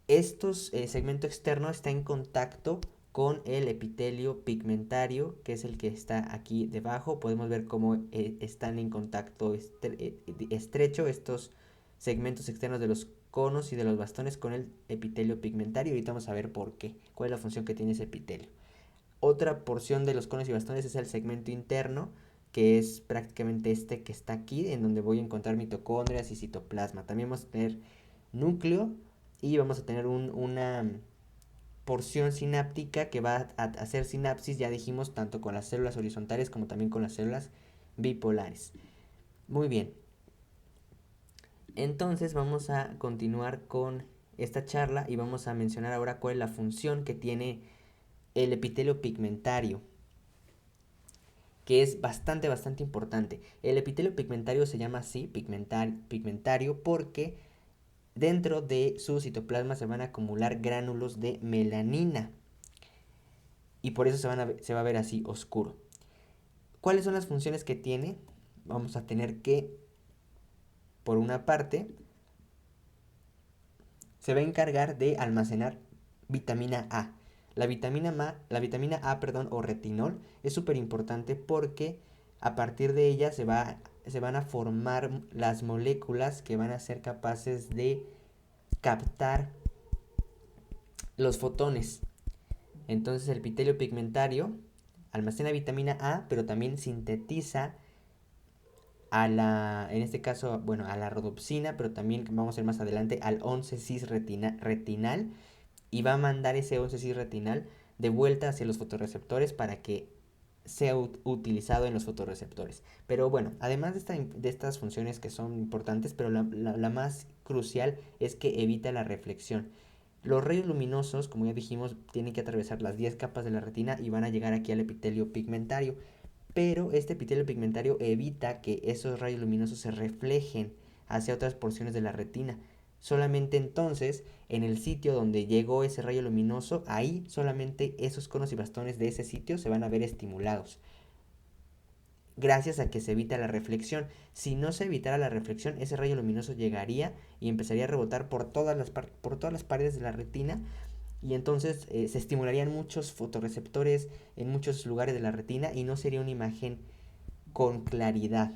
Estos segmento externo está en contacto con el epitelio pigmentario, que es el que está aquí debajo. Podemos ver cómo están en contacto estrecho estos segmentos externos de los conos y de los bastones con el epitelio pigmentario. Ahorita vamos a ver por qué, cuál es la función que tiene ese epitelio. Otra porción de los conos y bastones es el segmento interno, que es prácticamente este que está aquí, en donde voy a encontrar mitocondrias y citoplasma. También vamos a tener núcleo y vamos a tener una porción sináptica que va a hacer sinapsis, ya dijimos, tanto con las células horizontales como también con las células bipolares. Muy bien. Entonces vamos a continuar con esta charla y vamos a mencionar ahora cuál es la función que tiene el epitelio pigmentario, que es bastante importante. El epitelio pigmentario se llama así, pigmentario, porque dentro de su citoplasma se van a acumular gránulos de melanina y por eso se va a ver así oscuro. ¿Cuáles son las funciones que tiene? Vamos a tener que, por una parte, se va a encargar de almacenar vitamina A. La vitamina A, perdón, o retinol, es súper importante porque a partir de ella se van a formar las moléculas que van a ser capaces de captar los fotones. Entonces el epitelio pigmentario almacena vitamina A, pero también sintetiza en este caso, bueno, a la rodopsina, pero también vamos a ver más adelante al 11-cis retinal y va a mandar ese 11-cis retinal de vuelta hacia los fotorreceptores para que sea utilizado en los fotorreceptores. Pero bueno, además de estas funciones que son importantes, pero la más crucial es que evita la reflexión. Los rayos luminosos, como ya dijimos, tienen que atravesar las 10 capas de la retina y van a llegar aquí al epitelio pigmentario. Pero este epitelio pigmentario evita que esos rayos luminosos se reflejen hacia otras porciones de la retina. Solamente entonces, en el sitio donde llegó ese rayo luminoso, ahí solamente esos conos y bastones de ese sitio se van a ver estimulados. Gracias a que se evita la reflexión. Si no se evitara la reflexión, ese rayo luminoso llegaría y empezaría a rebotar por todas las paredes de la retina y entonces se estimularían muchos fotorreceptores en muchos lugares de la retina y no sería una imagen con claridad.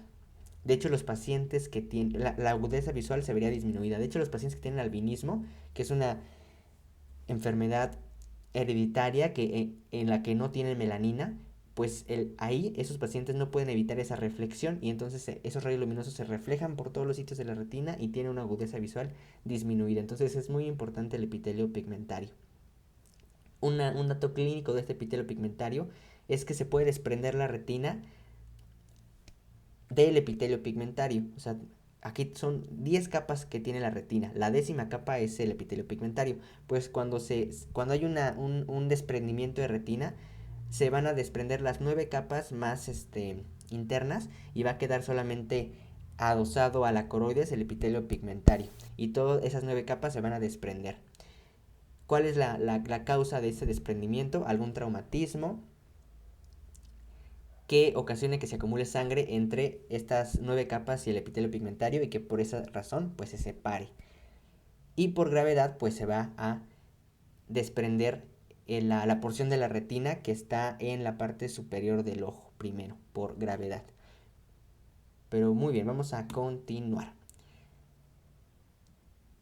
De hecho, los pacientes que tienen la agudeza visual se vería disminuida. De hecho, los pacientes que tienen albinismo, que es una enfermedad hereditaria en la que no tienen melanina, pues ahí esos pacientes no pueden evitar esa reflexión y entonces esos rayos luminosos se reflejan por todos los sitios de la retina y tienen una agudeza visual disminuida. Entonces es muy importante el epitelio pigmentario. Un dato clínico de este epitelio pigmentario es que se puede desprender la retina del epitelio pigmentario. O sea, aquí son 10 capas que tiene la retina. La 10ª capa es el epitelio pigmentario. Pues cuando hay un desprendimiento de retina, se van a desprender las 9 capas más internas y va a quedar solamente adosado a la coroides el epitelio pigmentario. Y todas esas 9 capas se van a desprender. ¿Cuál es la causa de ese desprendimiento? Algún traumatismo que ocasione que se acumule sangre entre estas 9 capas y el epitelio pigmentario y que por esa razón pues se separe. Y por gravedad pues se va a desprender la porción de la retina que está en la parte superior del ojo primero, por gravedad. Pero muy bien, vamos a continuar.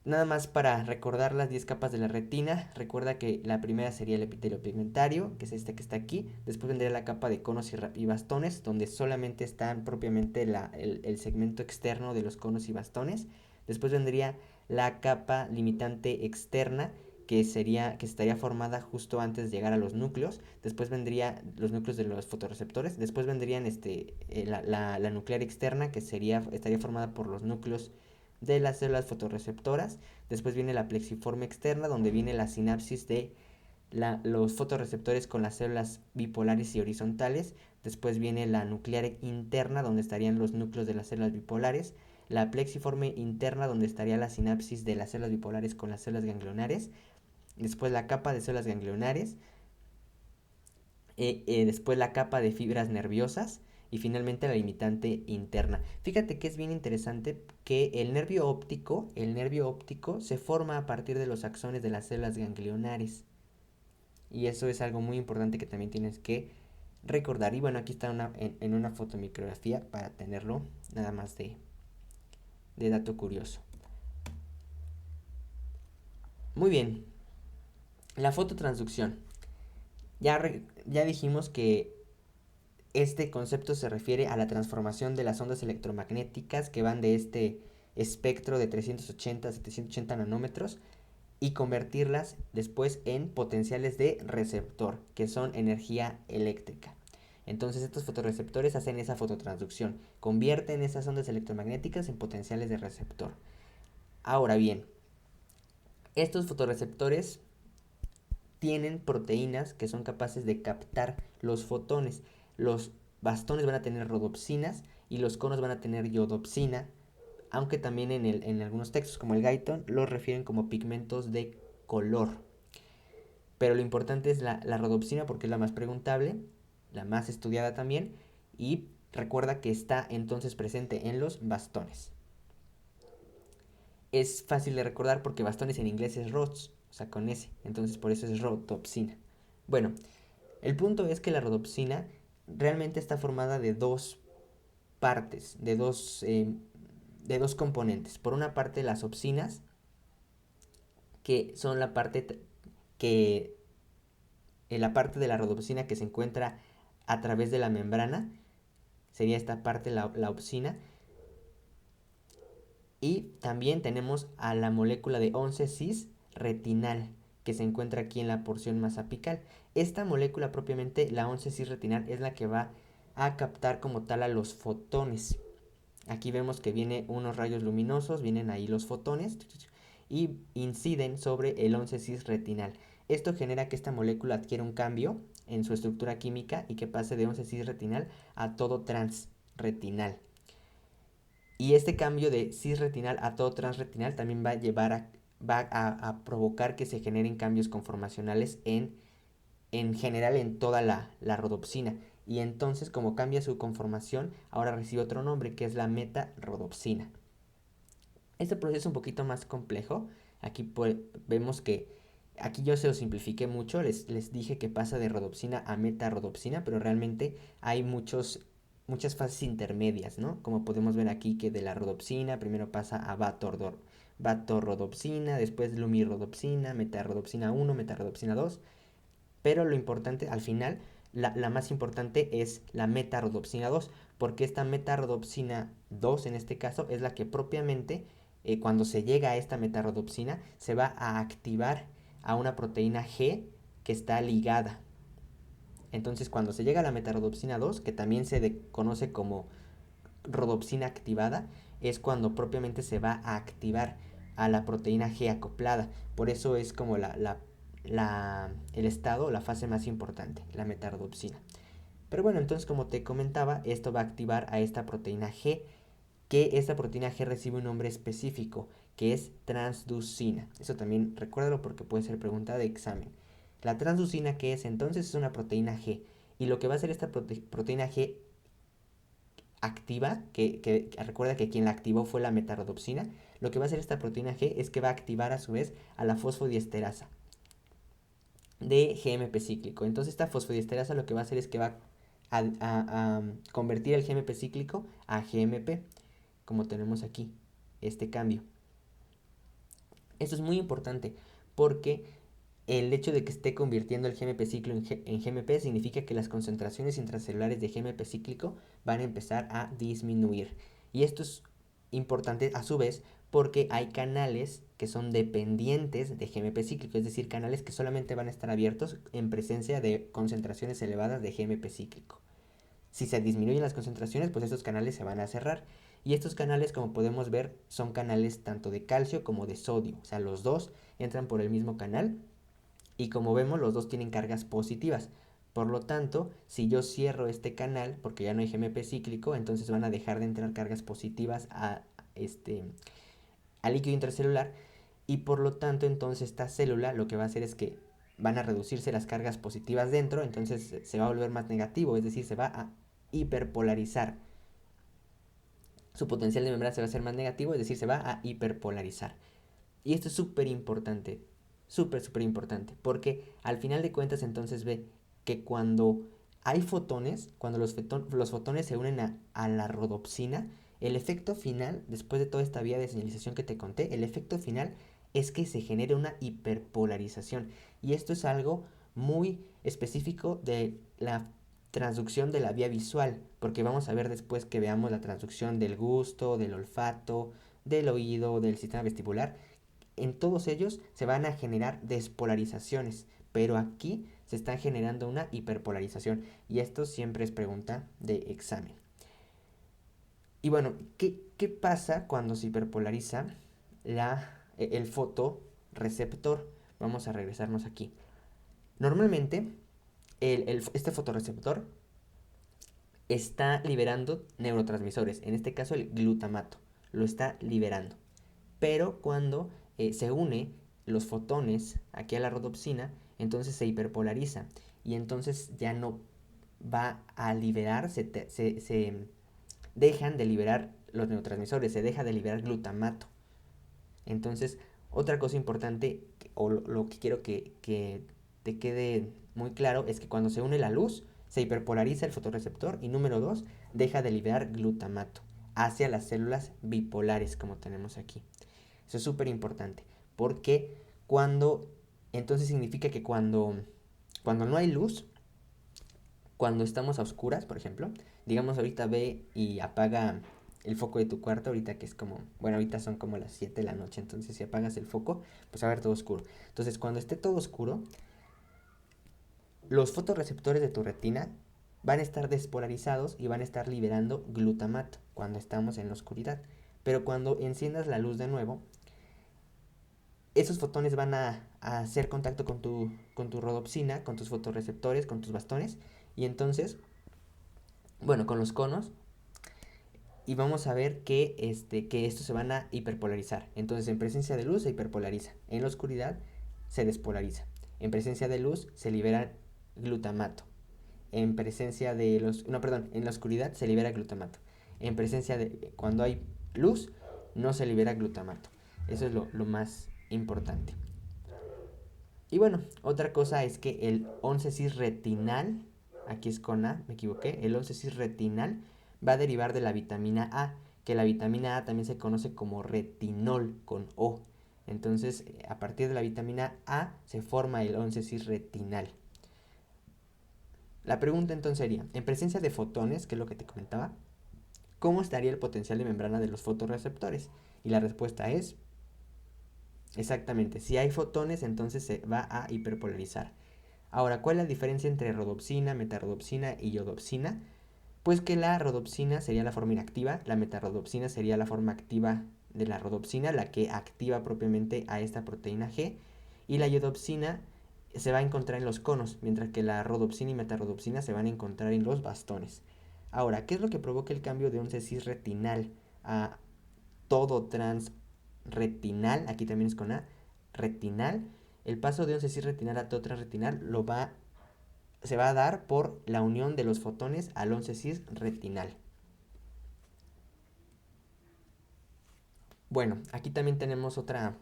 Nada más para recordar las 10 capas de la retina, recuerda que la primera sería el epitelio pigmentario, que es este que está aquí. Después vendría la capa de conos y bastones, donde solamente están propiamente el segmento externo de los conos y bastones. Después vendría la capa limitante externa, que estaría formada justo antes de llegar a los núcleos. Después vendrían los núcleos de los fotorreceptores. Después vendrían la nuclear externa, que estaría formada por los núcleos de las células fotorreceptoras. Después viene la plexiforme externa, donde viene la sinapsis de los fotorreceptores con las células bipolares y horizontales. Después viene la nuclear interna, donde estarían los núcleos de las células bipolares. La plexiforme interna, donde estaría la sinapsis de las células bipolares con las células ganglionares. Después la capa de células ganglionares. Después la capa de fibras nerviosas. Y finalmente la limitante interna. Fíjate que es bien interesante que el nervio óptico se forma a partir de los axones de las células ganglionares. Y eso es algo muy importante que también tienes que recordar. Y bueno, aquí está en una fotomicrografía para tenerlo nada más de dato curioso. Muy bien. La fototransducción. Ya dijimos que este concepto se refiere a la transformación de las ondas electromagnéticas que van de este espectro de 380 a 780 nanómetros y convertirlas después en potenciales de receptor, que son energía eléctrica. Entonces estos fotorreceptores hacen esa fototransducción, convierten esas ondas electromagnéticas en potenciales de receptor. Ahora bien, estos fotorreceptores tienen proteínas que son capaces de captar los fotones. Los bastones van a tener rodopsinas y los conos van a tener iodopsina, aunque también en algunos textos como el Guyton los refieren como pigmentos de color. Pero lo importante es la rodopsina porque es la más preguntable, la más estudiada también, y recuerda que está entonces presente en los bastones. Es fácil de recordar porque bastones en inglés es rods, o sea, con S, entonces por eso es rodopsina. Bueno, el punto es que la rodopsina realmente está formada de dos partes, de dos componentes. Por una parte, las opsinas, que son la parte la parte de la rodopsina que se encuentra a través de la membrana, sería esta parte la opsina. Y también tenemos a la molécula de 11-cis retinal, que se encuentra aquí en la porción más apical. Esta molécula propiamente, la 11-cis retinal, es la que va a captar como tal a los fotones. Aquí vemos que vienen unos rayos luminosos, vienen ahí los fotones y inciden sobre el 11-cis retinal. Esto genera que esta molécula adquiera un cambio en su estructura química y que pase de 11-cis retinal a todo transretinal. Y este cambio de cisretinal a todo transretinal también va a provocar que se generen cambios conformacionales en general en toda la rodopsina. Y entonces, como cambia su conformación, ahora recibe otro nombre que es la metarodopsina. Este proceso es un poquito más complejo. Aquí vemos que aquí yo se lo simplifiqué mucho. Les dije que pasa de rodopsina a metarodopsina, pero realmente hay muchas fases intermedias, ¿no? Como podemos ver aquí que de la rodopsina primero pasa a vatorrodopsina, después lumirodopsina, metarodopsina 1, metarodopsina 2. Pero lo importante al final, la más importante es la metarodopsina 2, porque esta metarodopsina 2 en este caso es la que propiamente cuando se llega a esta metarodopsina se va a activar a una proteína G que está ligada. Entonces, cuando se llega a la metarrodopsina 2, que también se conoce como rodopsina activada, es cuando propiamente se va a activar a la proteína G acoplada. Por eso es como el estado, la fase más importante, la metarrodopsina. Pero bueno, entonces como te comentaba, esto va a activar a esta proteína G, que esta proteína G recibe un nombre específico, que es transducina. Eso también recuérdalo porque puede ser pregunta de examen. La transducina, ¿qué es? Entonces es una proteína G. Y lo que va a hacer esta proteína G activa, que recuerda que quien la activó fue la metarrodopsina, lo que va a hacer esta proteína G es que va a activar a su vez a la fosfodiesterasa de GMP cíclico. Entonces esta fosfodiesterasa lo que va a hacer es que va a convertir el GMP cíclico a GMP, como tenemos aquí, este cambio. Esto es muy importante porque el hecho de que esté convirtiendo el GMP ciclo en GMP significa que las concentraciones intracelulares de GMP cíclico van a empezar a disminuir. Y esto es importante a su vez porque hay canales que son dependientes de GMP cíclico, es decir, canales que solamente van a estar abiertos en presencia de concentraciones elevadas de GMP cíclico. Si se disminuyen las concentraciones, pues estos canales se van a cerrar. Y estos canales, como podemos ver, son canales tanto de calcio como de sodio. O sea, los dos entran por el mismo canal. Y como vemos, los dos tienen cargas positivas. Por lo tanto, si yo cierro este canal, porque ya no hay GMP cíclico, entonces van a dejar de entrar cargas positivas al líquido intracelular. Y por lo tanto, entonces esta célula lo que va a hacer es que van a reducirse las cargas positivas dentro, entonces se va a volver más negativo, es decir, se va a hiperpolarizar. Su potencial de membrana se va a hacer más negativo, es decir, se va a hiperpolarizar. Y esto es súper importante, súper importante, porque al final de cuentas entonces ve que cuando hay fotones, cuando los fotones se unen a la rodopsina, el efecto final, después de toda esta vía de señalización que te conté, el efecto final es que se genere una hiperpolarización. Y esto es algo muy específico de la transducción de la vía visual, porque vamos a ver después que veamos la transducción del gusto, del olfato, del oído, del sistema vestibular. En todos ellos se van a generar despolarizaciones, pero aquí se está generando una hiperpolarización y esto siempre es pregunta de examen. Y bueno, ¿qué pasa cuando se hiperpolariza el fotorreceptor? Vamos a regresarnos aquí. Normalmente este fotorreceptor está liberando neurotransmisores, en este caso el glutamato, lo está liberando. Pero cuando se une los fotones aquí a la rodopsina, entonces se hiperpolariza y entonces ya no va a liberar, se dejan de liberar los neurotransmisores, se deja de liberar glutamato. Entonces, otra cosa importante, o lo que quiero que te quede muy claro, es que cuando se une la luz, se hiperpolariza el fotorreceptor y número 2, deja de liberar glutamato hacia las células bipolares como tenemos aquí. Eso es súper importante, porque entonces significa que cuando no hay luz, cuando estamos a oscuras, por ejemplo, digamos ahorita ve y apaga el foco de tu cuarto, ahorita que es como, bueno, ahorita son como las 7 de la noche, entonces si apagas el foco, pues va a ver todo oscuro. Entonces cuando esté todo oscuro, los fotorreceptores de tu retina van a estar despolarizados y van a estar liberando glutamato cuando estamos en la oscuridad. Pero cuando enciendas la luz de nuevo, esos fotones van a hacer contacto con tu rodopsina, con tus fotorreceptores, con tus bastones, y entonces, bueno, con los conos, y vamos a ver que estos se van a hiperpolarizar. Entonces, en presencia de luz se hiperpolariza, en la oscuridad se despolariza. En presencia de luz se libera glutamato. En presencia de en la oscuridad se libera glutamato. En presencia de, cuando hay luz, no se libera glutamato. Eso es lo más importante. Y bueno, otra cosa es que el 11-cis retinal, aquí es con A, me equivoqué, el 11-cis retinal va a derivar de la vitamina A, que la vitamina A también se conoce como retinol con O. Entonces, a partir de la vitamina A se forma el 11-cis retinal. La pregunta entonces sería, en presencia de fotones, que es lo que te comentaba, ¿cómo estaría el potencial de membrana de los fotorreceptores? Y la respuesta es, exactamente, si hay fotones, entonces se va a hiperpolarizar. Ahora, ¿cuál es la diferencia entre rodopsina, metarrodopsina y iodopsina? Pues que la rodopsina sería la forma inactiva, la metarrodopsina sería la forma activa de la rodopsina, la que activa propiamente a esta proteína G, y la iodopsina se va a encontrar en los conos, mientras que la rodopsina y metarrodopsina se van a encontrar en los bastones. Ahora, ¿qué es lo que provoca el cambio de 11-cis retinal a todo transretinal? Aquí también es con A, retinal. El paso de 11-cis retinal a todo transretinal se va a dar por la unión de los fotones al 11-cis retinal. Bueno, aquí también tenemos otra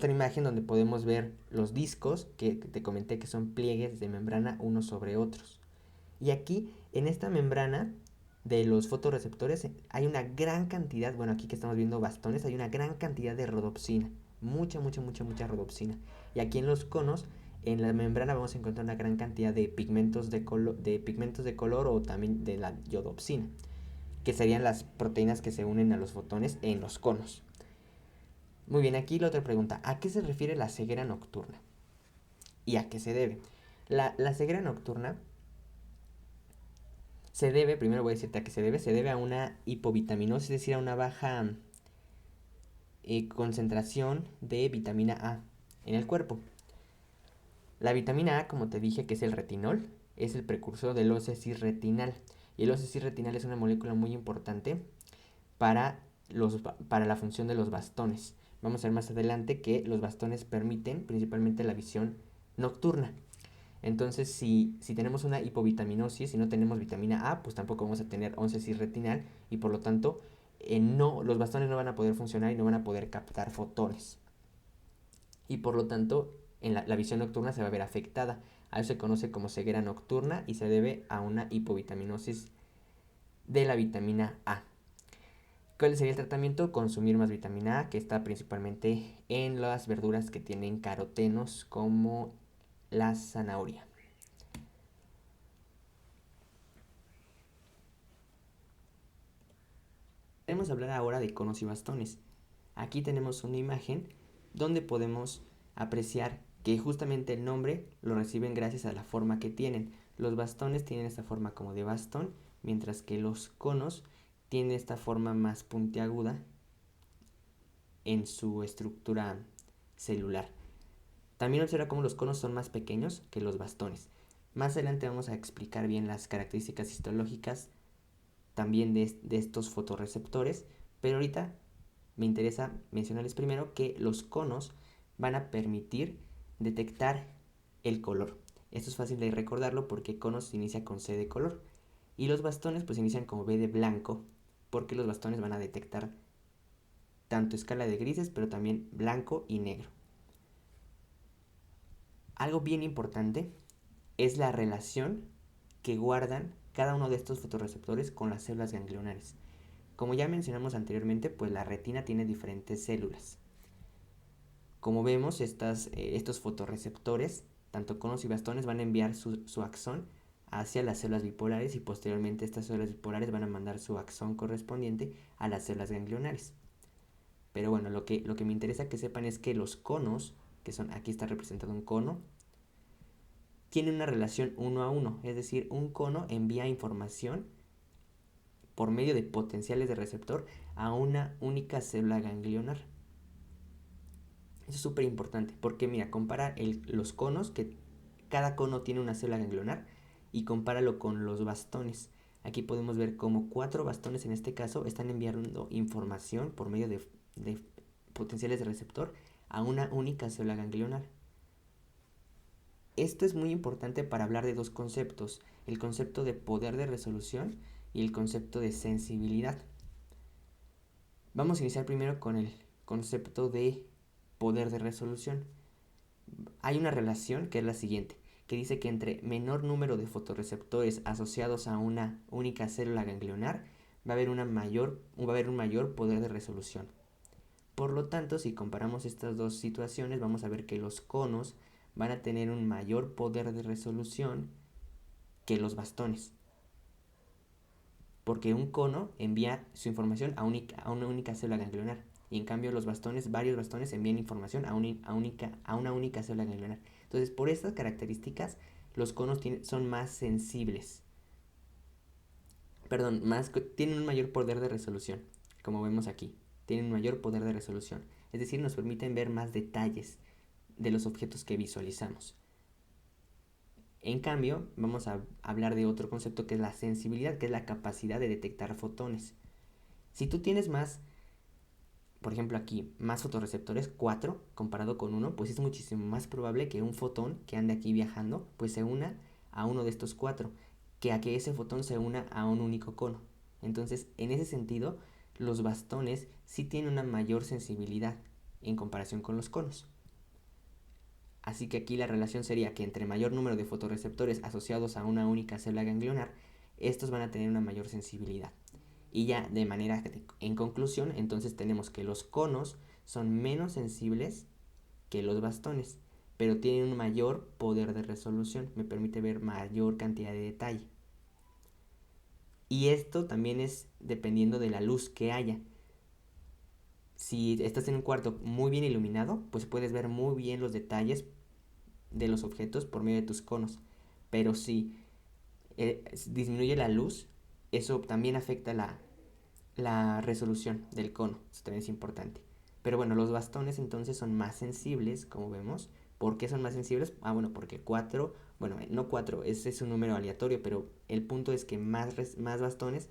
imagen donde podemos ver los discos que te comenté que son pliegues de membrana unos sobre otros. Y aquí, en esta membrana de los fotorreceptores, hay una gran cantidad, bueno, aquí que estamos viendo bastones, hay una gran cantidad de rodopsina. Mucha rodopsina. Y aquí en los conos, en la membrana vamos a encontrar una gran cantidad de pigmentos de color o también de la iodopsina, que serían las proteínas que se unen a los fotones en los conos. Muy bien, aquí la otra pregunta, ¿a qué se refiere la ceguera nocturna? ¿Y a qué se debe? La ceguera nocturna se debe, primero voy a decirte a qué se debe a una hipovitaminosis, es decir, a una baja concentración de vitamina A en el cuerpo. La vitamina A, como te dije, que es el retinol, es el precursor del OC-cis-retinal. Y el OC-cis-retinal es una molécula muy importante para la función de los bastones. Vamos a ver más adelante que los bastones permiten principalmente la visión nocturna. Entonces, si tenemos una hipovitaminosis y no tenemos vitamina A, pues tampoco vamos a tener 11-cis retinal y por lo tanto los bastones no van a poder funcionar y no van a poder captar fotones. Y por lo tanto, en la visión nocturna se va a ver afectada. A eso se conoce como ceguera nocturna y se debe a una hipovitaminosis de la vitamina A. ¿Cuál sería el tratamiento? Consumir más vitamina A, que está principalmente en las verduras que tienen carotenos como la zanahoria. Queremos hablar ahora de conos y bastones. Aquí tenemos una imagen donde podemos apreciar que justamente el nombre lo reciben gracias a la forma que tienen. Los bastones tienen esta forma como de bastón, mientras que los conos tienen esta forma más puntiaguda en su estructura celular. También observa cómo los conos son más pequeños que los bastones. Más adelante vamos a explicar bien las características histológicas también de estos fotorreceptores, pero ahorita me interesa mencionarles primero que los conos van a permitir detectar el color. Esto es fácil de recordarlo porque conos se inicia con C de color y los bastones pues inician como B de blanco porque los bastones van a detectar tanto escala de grises pero también blanco y negro. Algo bien importante es la relación que guardan cada uno de estos fotorreceptores con las células ganglionares. Como ya mencionamos anteriormente, pues la retina tiene diferentes células. Como vemos, estos fotorreceptores, tanto conos y bastones, van a enviar su axón hacia las células bipolares y posteriormente estas células bipolares van a mandar su axón correspondiente a las células ganglionares. Pero bueno, lo que me interesa que sepan es que los conos, que son, aquí está representado un cono, tienen una relación 1 a 1, es decir, un cono envía información por medio de potenciales de receptor a una única célula ganglionar. Eso es súper importante porque mira, compara los conos, que cada cono tiene una célula ganglionar, y compáralo con los bastones. Aquí podemos ver cómo 4 bastones en este caso están enviando información por medio de potenciales de receptor a una única célula ganglionar. Esto es muy importante para hablar de dos conceptos, el concepto de poder de resolución y el concepto de sensibilidad. Vamos a iniciar primero con el concepto de poder de resolución. Hay una relación que es la siguiente, que dice que entre menor número de fotorreceptores asociados a una única célula ganglionar va a haber un mayor poder de resolución. Por lo tanto, si comparamos estas dos situaciones, vamos a ver que los conos van a tener un mayor poder de resolución que los bastones. Porque un cono envía su información a una única célula ganglionar. Y en cambio varios bastones envían información a una única célula ganglionar. Entonces, por estas características, los conos son más sensibles. Perdón, tienen un mayor poder de resolución, como vemos aquí. Tienen un mayor poder de resolución. Es decir, nos permiten ver más detalles de los objetos que visualizamos. En cambio, vamos a hablar de otro concepto que es la sensibilidad, que es la capacidad de detectar fotones. Si tú tienes más, por ejemplo aquí, más fotorreceptores, 4 comparado con 1, pues es muchísimo más probable que un fotón que ande aquí viajando, pues se una a uno de estos 4, que a que ese fotón se una a un único cono. Entonces, en ese sentido, los bastones sí tienen una mayor sensibilidad en comparación con los conos. Así que aquí la relación sería que entre mayor número de fotorreceptores asociados a una única célula ganglionar, estos van a tener una mayor sensibilidad. Y ya de manera, en conclusión, entonces tenemos que los conos son menos sensibles que los bastones, pero tienen un mayor poder de resolución, me permite ver mayor cantidad de detalle. Y esto también es dependiendo de la luz que haya. Si estás en un cuarto muy bien iluminado, pues puedes ver muy bien los detalles de los objetos por medio de tus conos. Pero si disminuye la luz, eso también afecta la resolución del cono. Eso también es importante. Pero bueno, los bastones entonces son más sensibles, como vemos. ¿Por qué son más sensibles? Ah, bueno, porque 4, bueno, no 4, ese es un número aleatorio, pero el punto es que más bastones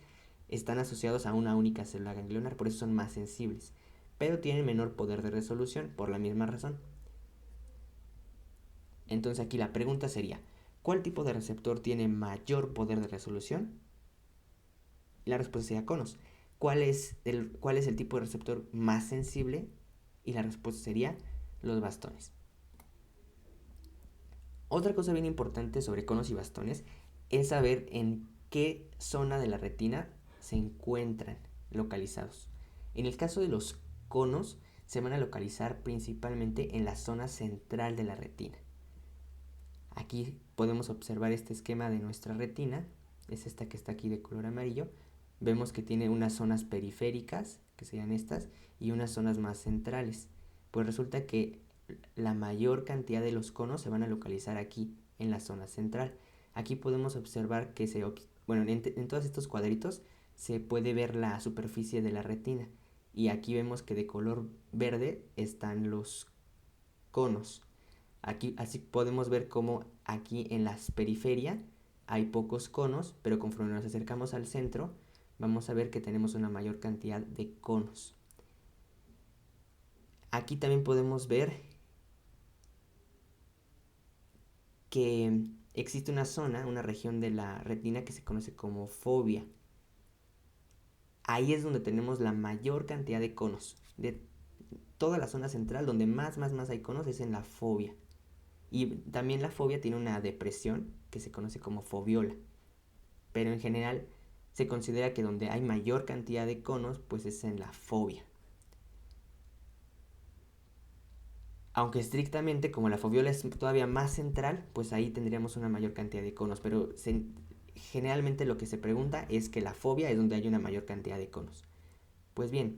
están asociados a una única célula ganglionar, por eso son más sensibles. Pero tienen menor poder de resolución por la misma razón. Entonces aquí la pregunta sería, ¿cuál tipo de receptor tiene mayor poder de resolución? Y la respuesta sería conos. ¿Cuál es el tipo de receptor más sensible? Y la respuesta sería los bastones. Otra cosa bien importante sobre conos y bastones es saber en qué zona de la retina se encuentran localizados. En el caso de los conos, se van a localizar principalmente en la zona central de la retina. Aquí podemos observar este esquema de nuestra retina, es esta que está aquí de color amarillo. Vemos que tiene unas zonas periféricas, que serían estas, y unas zonas más centrales. Pues resulta que la mayor cantidad de los conos se van a localizar aquí, en la zona central. Aquí podemos observar que en todos estos cuadritos se puede ver la superficie de la retina. Y aquí vemos que de color verde están los conos. Aquí así podemos ver cómo aquí en la periferia hay pocos conos, pero conforme nos acercamos al centro, vamos a ver que tenemos una mayor cantidad de conos. Aquí también podemos ver que existe una zona, una región de la retina que se conoce como fovea. Ahí es donde tenemos la mayor cantidad de conos. De toda la zona central, donde más hay conos es en la fovea. Y también la fovea tiene una depresión que se conoce como foviola. Pero en general se considera que donde hay mayor cantidad de conos, pues es en la fovea. Aunque estrictamente, como la foviola es todavía más central, pues ahí tendríamos una mayor cantidad de conos. Pero generalmente lo que se pregunta es que la fovea es donde hay una mayor cantidad de conos. Pues bien,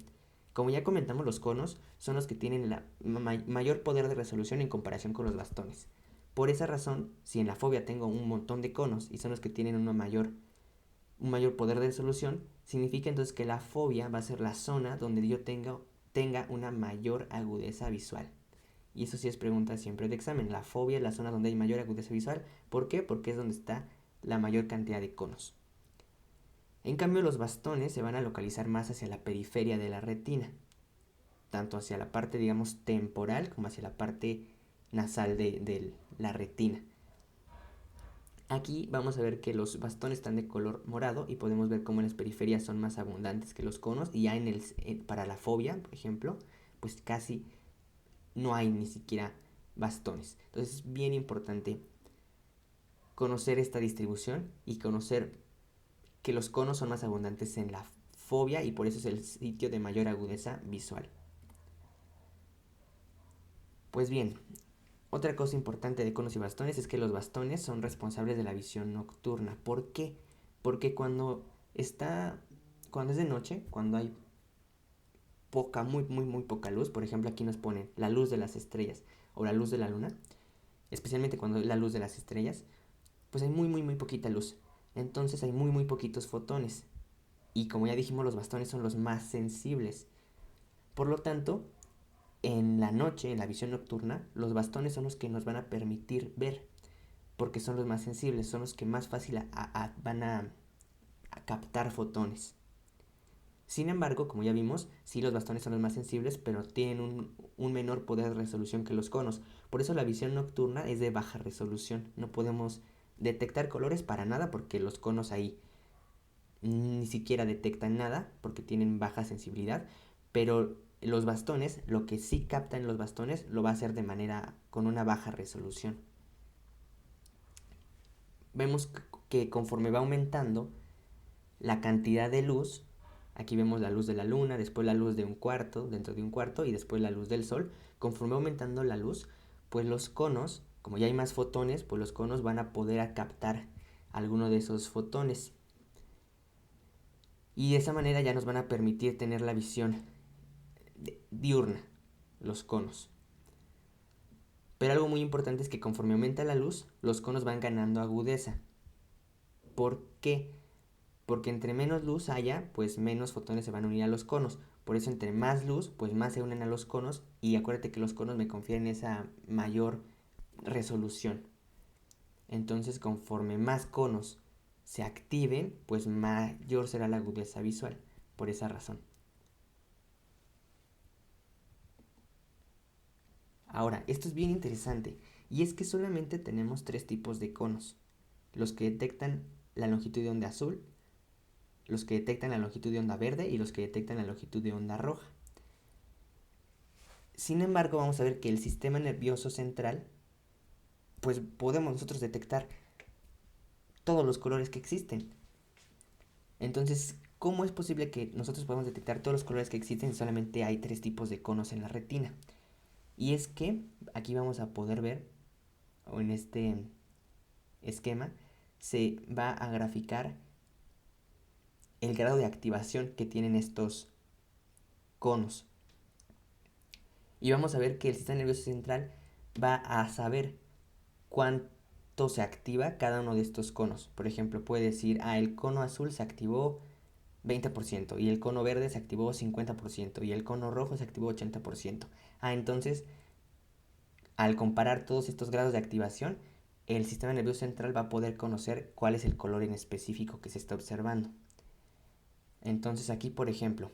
como ya comentamos, los conos son los que tienen la mayor poder de resolución en comparación con los bastones. Por esa razón, si en la fovea tengo un montón de conos y son los que tienen un mayor poder de resolución, significa entonces que la fovea va a ser la zona donde yo tenga una mayor agudeza visual. Y eso sí es pregunta siempre de examen. La fovea es la zona donde hay mayor agudeza visual. ¿Por qué? Porque es donde está la mayor cantidad de conos. En cambio, los bastones se van a localizar más hacia la periferia de la retina, tanto hacia la parte, digamos, temporal como hacia la parte nasal de la retina. Aquí vamos a ver que los bastones están de color morado y podemos ver cómo las periferias son más abundantes que los conos, y ya para la fovea, por ejemplo, pues casi no hay ni siquiera bastones. Entonces es bien importante conocer esta distribución y conocer que los conos son más abundantes en la fovea y por eso es el sitio de mayor agudeza visual. Pues bien, otra cosa importante de conos y bastones es que los bastones son responsables de la visión nocturna. ¿Por qué? Porque cuando es de noche, cuando hay muy poca luz, por ejemplo aquí nos ponen la luz de las estrellas o la luz de la luna, especialmente cuando es la luz de las estrellas, pues hay muy poquita luz. Entonces hay muy poquitos fotones. Y como ya dijimos, los bastones son los más sensibles. Por lo tanto, en la noche, en la visión nocturna, los bastones son los que nos van a permitir ver, porque son los más sensibles, son los que más fácil van a captar fotones. Sin embargo, como ya vimos, sí los bastones son los más sensibles, pero tienen un menor poder de resolución que los conos. Por eso la visión nocturna es de baja resolución. No podemos detectar colores para nada porque los conos ahí ni siquiera detectan nada porque tienen baja sensibilidad. Pero los bastones, lo que sí captan los bastones, lo va a hacer de manera con una baja resolución. Vemos que conforme va aumentando la cantidad de luz, aquí vemos la luz de la luna, después la luz de un cuarto, dentro de un cuarto, y después la luz del sol. Conforme va aumentando la luz, pues los conos, como ya hay más fotones, pues los conos van a poder captar alguno de esos fotones. Y de esa manera ya nos van a permitir tener la visión diurna, los conos. Pero algo muy importante es que conforme aumenta la luz, los conos van ganando agudeza. ¿Por qué? Porque entre menos luz haya, pues menos fotones se van a unir a los conos. Por eso entre más luz, pues más se unen a los conos. Y acuérdate que los conos me confieren esa mayor resolución. Entonces conforme más conos se activen, pues mayor será la agudeza visual. Por esa razón. Ahora, esto es bien interesante. Y es que solamente tenemos 3 tipos de conos. Los que detectan la longitud de onda azul, los que detectan la longitud de onda verde y los que detectan la longitud de onda roja. Sin embargo, vamos a ver que el sistema nervioso central, pues podemos nosotros detectar todos los colores que existen. Entonces, ¿cómo es posible que nosotros podamos detectar todos los colores que existen si solamente hay 3 tipos de conos en la retina? Y es que aquí vamos a poder ver, o en este esquema, se va a graficar el grado de activación que tienen estos conos. Y vamos a ver que el sistema nervioso central va a saber cuánto se activa cada uno de estos conos. Por ejemplo, puede decir, el cono azul se activó 20% y el cono verde se activó 50% y el cono rojo se activó 80%. Entonces, al comparar todos estos grados de activación, el sistema nervioso central va a poder conocer cuál es el color en específico que se está observando. Entonces aquí, por ejemplo,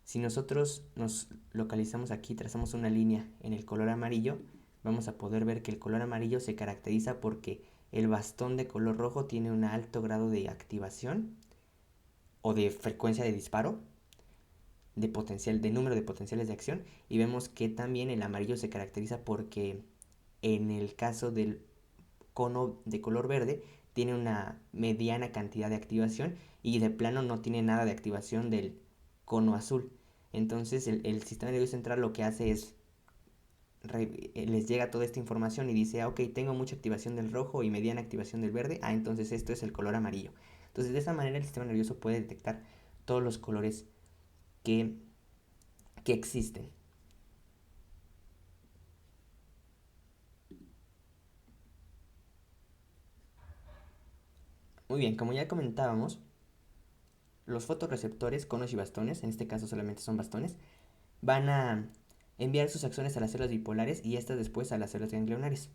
si nosotros nos localizamos aquí, trazamos una línea en el color amarillo, vamos a poder ver que el color amarillo se caracteriza porque el bastón de color rojo tiene un alto grado de activación o de frecuencia de disparo, de número de potenciales de acción, y vemos que también el amarillo se caracteriza porque en el caso del cono de color verde tiene una mediana cantidad de activación y de plano no tiene nada de activación del cono azul. Entonces el sistema nervioso central lo que hace es les llega toda esta información y dice, ok, tengo mucha activación del rojo y mediana activación del verde, entonces esto es el color amarillo. Entonces de esa manera el sistema nervioso puede detectar todos los colores que existen. Muy bien, como ya comentábamos, los fotorreceptores, conos y bastones, en este caso solamente son bastones, van a enviar sus axones a las células bipolares y estas después a las células ganglionares.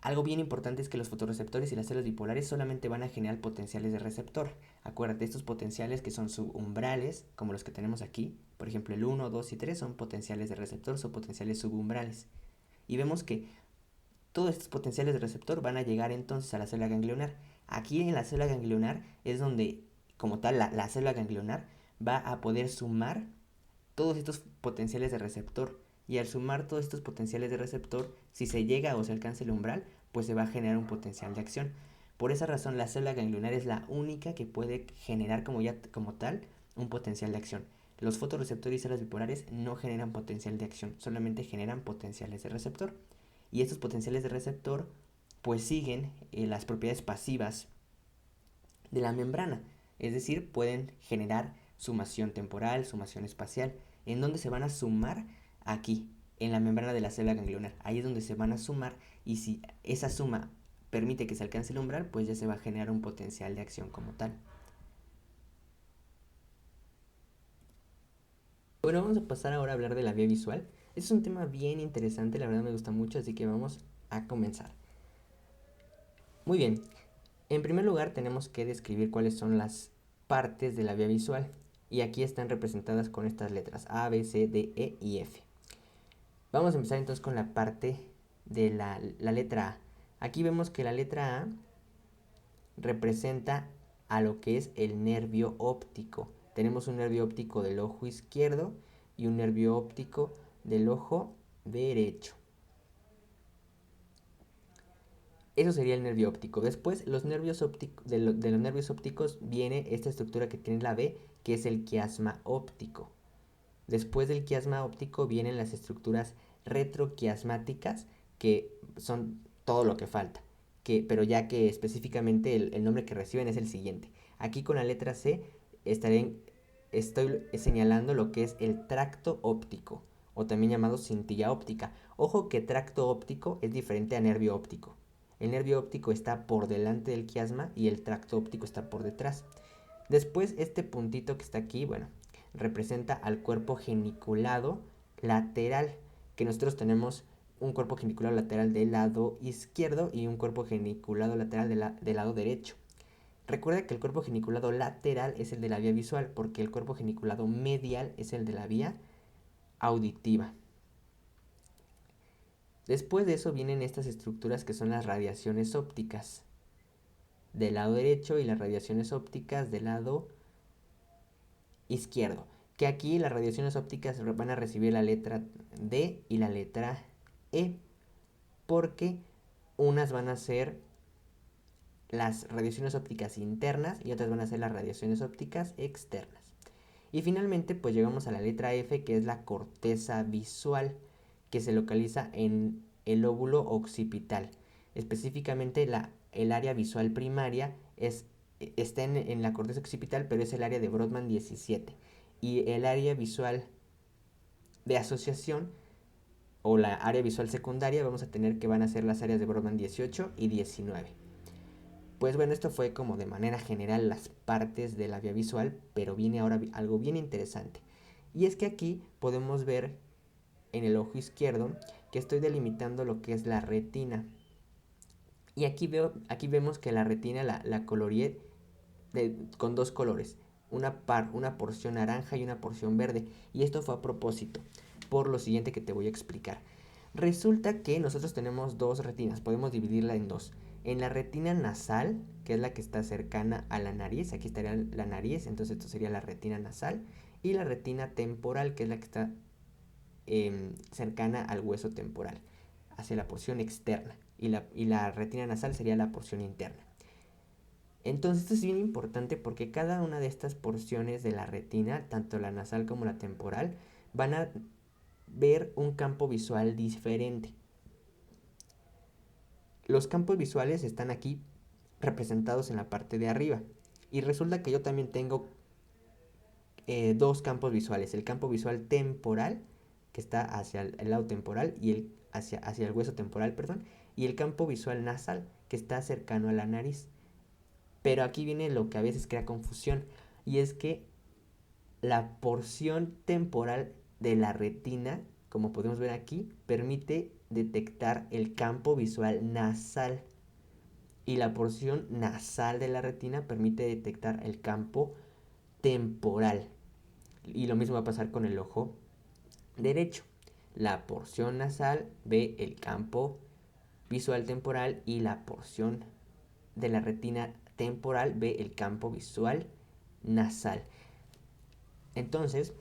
Algo bien importante es que los fotorreceptores y las células bipolares solamente van a generar potenciales de receptor. Acuérdate, estos potenciales que son subumbrales, como los que tenemos aquí, por ejemplo el 1, 2 y 3 son potenciales de receptor, son potenciales subumbrales. Y vemos que todos estos potenciales de receptor van a llegar entonces a la célula ganglionar. Aquí en la célula ganglionar es donde, como tal, la célula ganglionar va a poder sumar todos estos potenciales de receptor. Y al sumar todos estos potenciales de receptor, si se llega o se alcanza el umbral, pues se va a generar un potencial de acción. Por esa razón, la célula ganglionar es la única que puede generar como tal un potencial de acción. Los fotorreceptores y células bipolares no generan potencial de acción, solamente generan potenciales de receptor. Y estos potenciales de receptor pues siguen las propiedades pasivas de la membrana, es decir, pueden generar sumación temporal, sumación espacial. ¿En dónde se van a sumar? Aquí, en la membrana de la célula ganglionar. Ahí es donde se van a sumar, y si esa suma permite que se alcance el umbral, pues ya se va a generar un potencial de acción como tal. Bueno, vamos a pasar ahora a hablar de la vía visual. Es un tema bien interesante, la verdad me gusta mucho, así que vamos a comenzar. Muy bien, en primer lugar tenemos que describir cuáles son las partes de la vía visual, y aquí están representadas con estas letras A, B, C, D, E y F. Vamos a empezar entonces con la parte de la letra A. Aquí vemos que la letra A representa a lo que es el nervio óptico. Tenemos un nervio óptico del ojo izquierdo y un nervio óptico del ojo derecho. Eso sería el nervio óptico. Después, los nervios ópticos, de los nervios ópticos viene esta estructura que tiene la B, que es el quiasma óptico. Después del quiasma óptico vienen las estructuras retroquiasmáticas, que son todo lo que falta, pero ya que específicamente el nombre que reciben es el siguiente. Aquí con la letra C estoy señalando lo que es el tracto óptico, o también llamado cintilla óptica. Ojo que tracto óptico es diferente a nervio óptico. El nervio óptico está por delante del quiasma y el tracto óptico está por detrás. Después, este puntito que está aquí, bueno, representa al cuerpo geniculado lateral, que nosotros tenemos un cuerpo geniculado lateral del lado izquierdo y un cuerpo geniculado lateral del lado derecho. Recuerda que el cuerpo geniculado lateral es el de la vía visual, porque el cuerpo geniculado medial es el de la vía auditiva. Después de eso vienen estas estructuras que son las radiaciones ópticas del lado derecho y las radiaciones ópticas del lado izquierdo. Que aquí las radiaciones ópticas van a recibir la letra D y la letra E, porque unas van a ser las radiaciones ópticas internas y otras van a ser las radiaciones ópticas externas. Y finalmente pues llegamos a la letra F, que es la corteza visual, que se localiza en el lóbulo occipital. Específicamente el área visual primaria está en la corteza occipital, pero es el área de Brodmann 17. Y el área visual de asociación, o la área visual secundaria, vamos a tener que van a ser las áreas de Brodmann 18 y 19. Pues bueno, esto fue como de manera general las partes de la vía visual, pero viene ahora algo bien interesante. Y es que aquí podemos ver en el ojo izquierdo que estoy delimitando lo que es la retina. Y aquí vemos que la retina la coloreé con dos colores, una porción naranja y una porción verde. Y esto fue a propósito, por lo siguiente que te voy a explicar. Resulta que nosotros tenemos dos retinas, podemos dividirla en dos. En la retina nasal, que es la que está cercana a la nariz, aquí estaría la nariz, entonces esto sería la retina nasal. Y la retina temporal, que es la que está cercana al hueso temporal, hacia la porción externa. Y la retina nasal sería la porción interna. Entonces esto es bien importante porque cada una de estas porciones de la retina, tanto la nasal como la temporal, van a ver un campo visual diferente. Los campos visuales están aquí representados en la parte de arriba. Y resulta que yo también tengo dos campos visuales. El campo visual temporal, que está hacia el lado temporal, y hacia el hueso temporal, perdón. Y el campo visual nasal, que está cercano a la nariz. Pero aquí viene lo que a veces crea confusión. Y es que la porción temporal de la retina, como podemos ver aquí, permite detectar el campo visual nasal. Y la porción nasal de la retina permite detectar el campo temporal. Y lo mismo va a pasar con el ojo derecho. La porción nasal ve el campo visual temporal y la porción de la retina temporal ve el campo visual nasal. Entonces,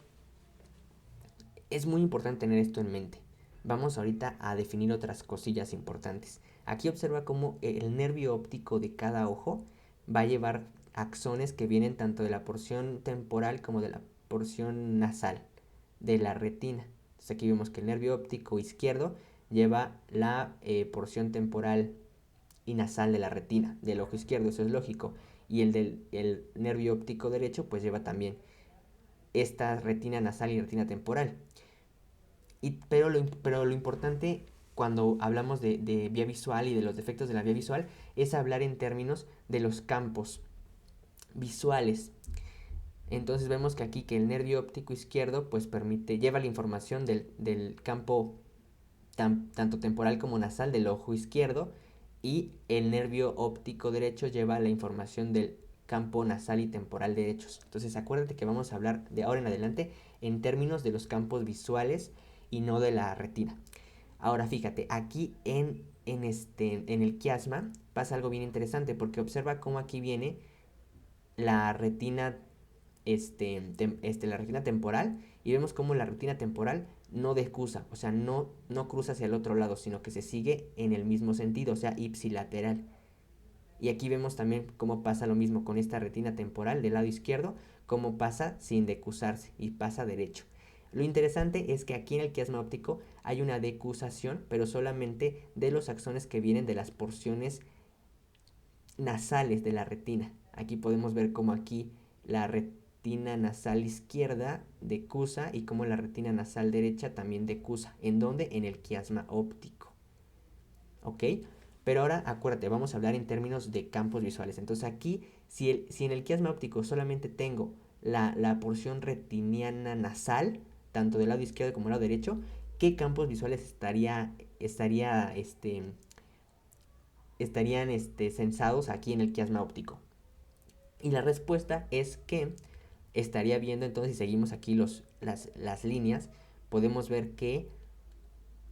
es muy importante tener esto en mente. Vamos ahorita a definir otras cosillas importantes. Aquí observa cómo el nervio óptico de cada ojo va a llevar axones que vienen tanto de la porción temporal como de la porción nasal de la retina. Entonces aquí vemos que el nervio óptico izquierdo lleva la porción temporal y nasal de la retina, del ojo izquierdo, eso es lógico. Y el nervio óptico derecho pues lleva también esta retina nasal y retina temporal. pero lo importante cuando hablamos de vía visual y de los defectos de la vía visual es hablar en términos de los campos visuales. Entonces vemos que aquí que el nervio óptico izquierdo pues lleva la información del campo tanto temporal como nasal del ojo izquierdo, y el nervio óptico derecho lleva la información del campo nasal y temporal derechos. Entonces acuérdate que vamos a hablar de ahora en adelante en términos de los campos visuales y no de la retina. Ahora fíjate, aquí en el quiasma pasa algo bien interesante, porque observa cómo aquí viene la retina, la retina temporal, y vemos cómo la retina temporal no decusa, o sea, no cruza hacia el otro lado, sino que se sigue en el mismo sentido, o sea, ipsilateral. Y aquí vemos también cómo pasa lo mismo con esta retina temporal del lado izquierdo, cómo pasa sin decusarse y pasa derecho. Lo interesante es que aquí en el quiasma óptico hay una decusación, pero solamente de los axones que vienen de las porciones nasales de la retina. Aquí podemos ver cómo aquí la retina nasal izquierda decusa y cómo la retina nasal derecha también decusa. ¿En dónde? En el quiasma óptico. ¿Ok? Pero ahora acuérdate, vamos a hablar en términos de campos visuales. Entonces aquí, si en el quiasma óptico solamente tengo la porción retiniana nasal, tanto del lado izquierdo como del lado derecho, ¿qué campos visuales estarían censados aquí en el quiasma óptico? Y la respuesta es que estaría viendo, entonces si seguimos aquí las líneas, podemos ver que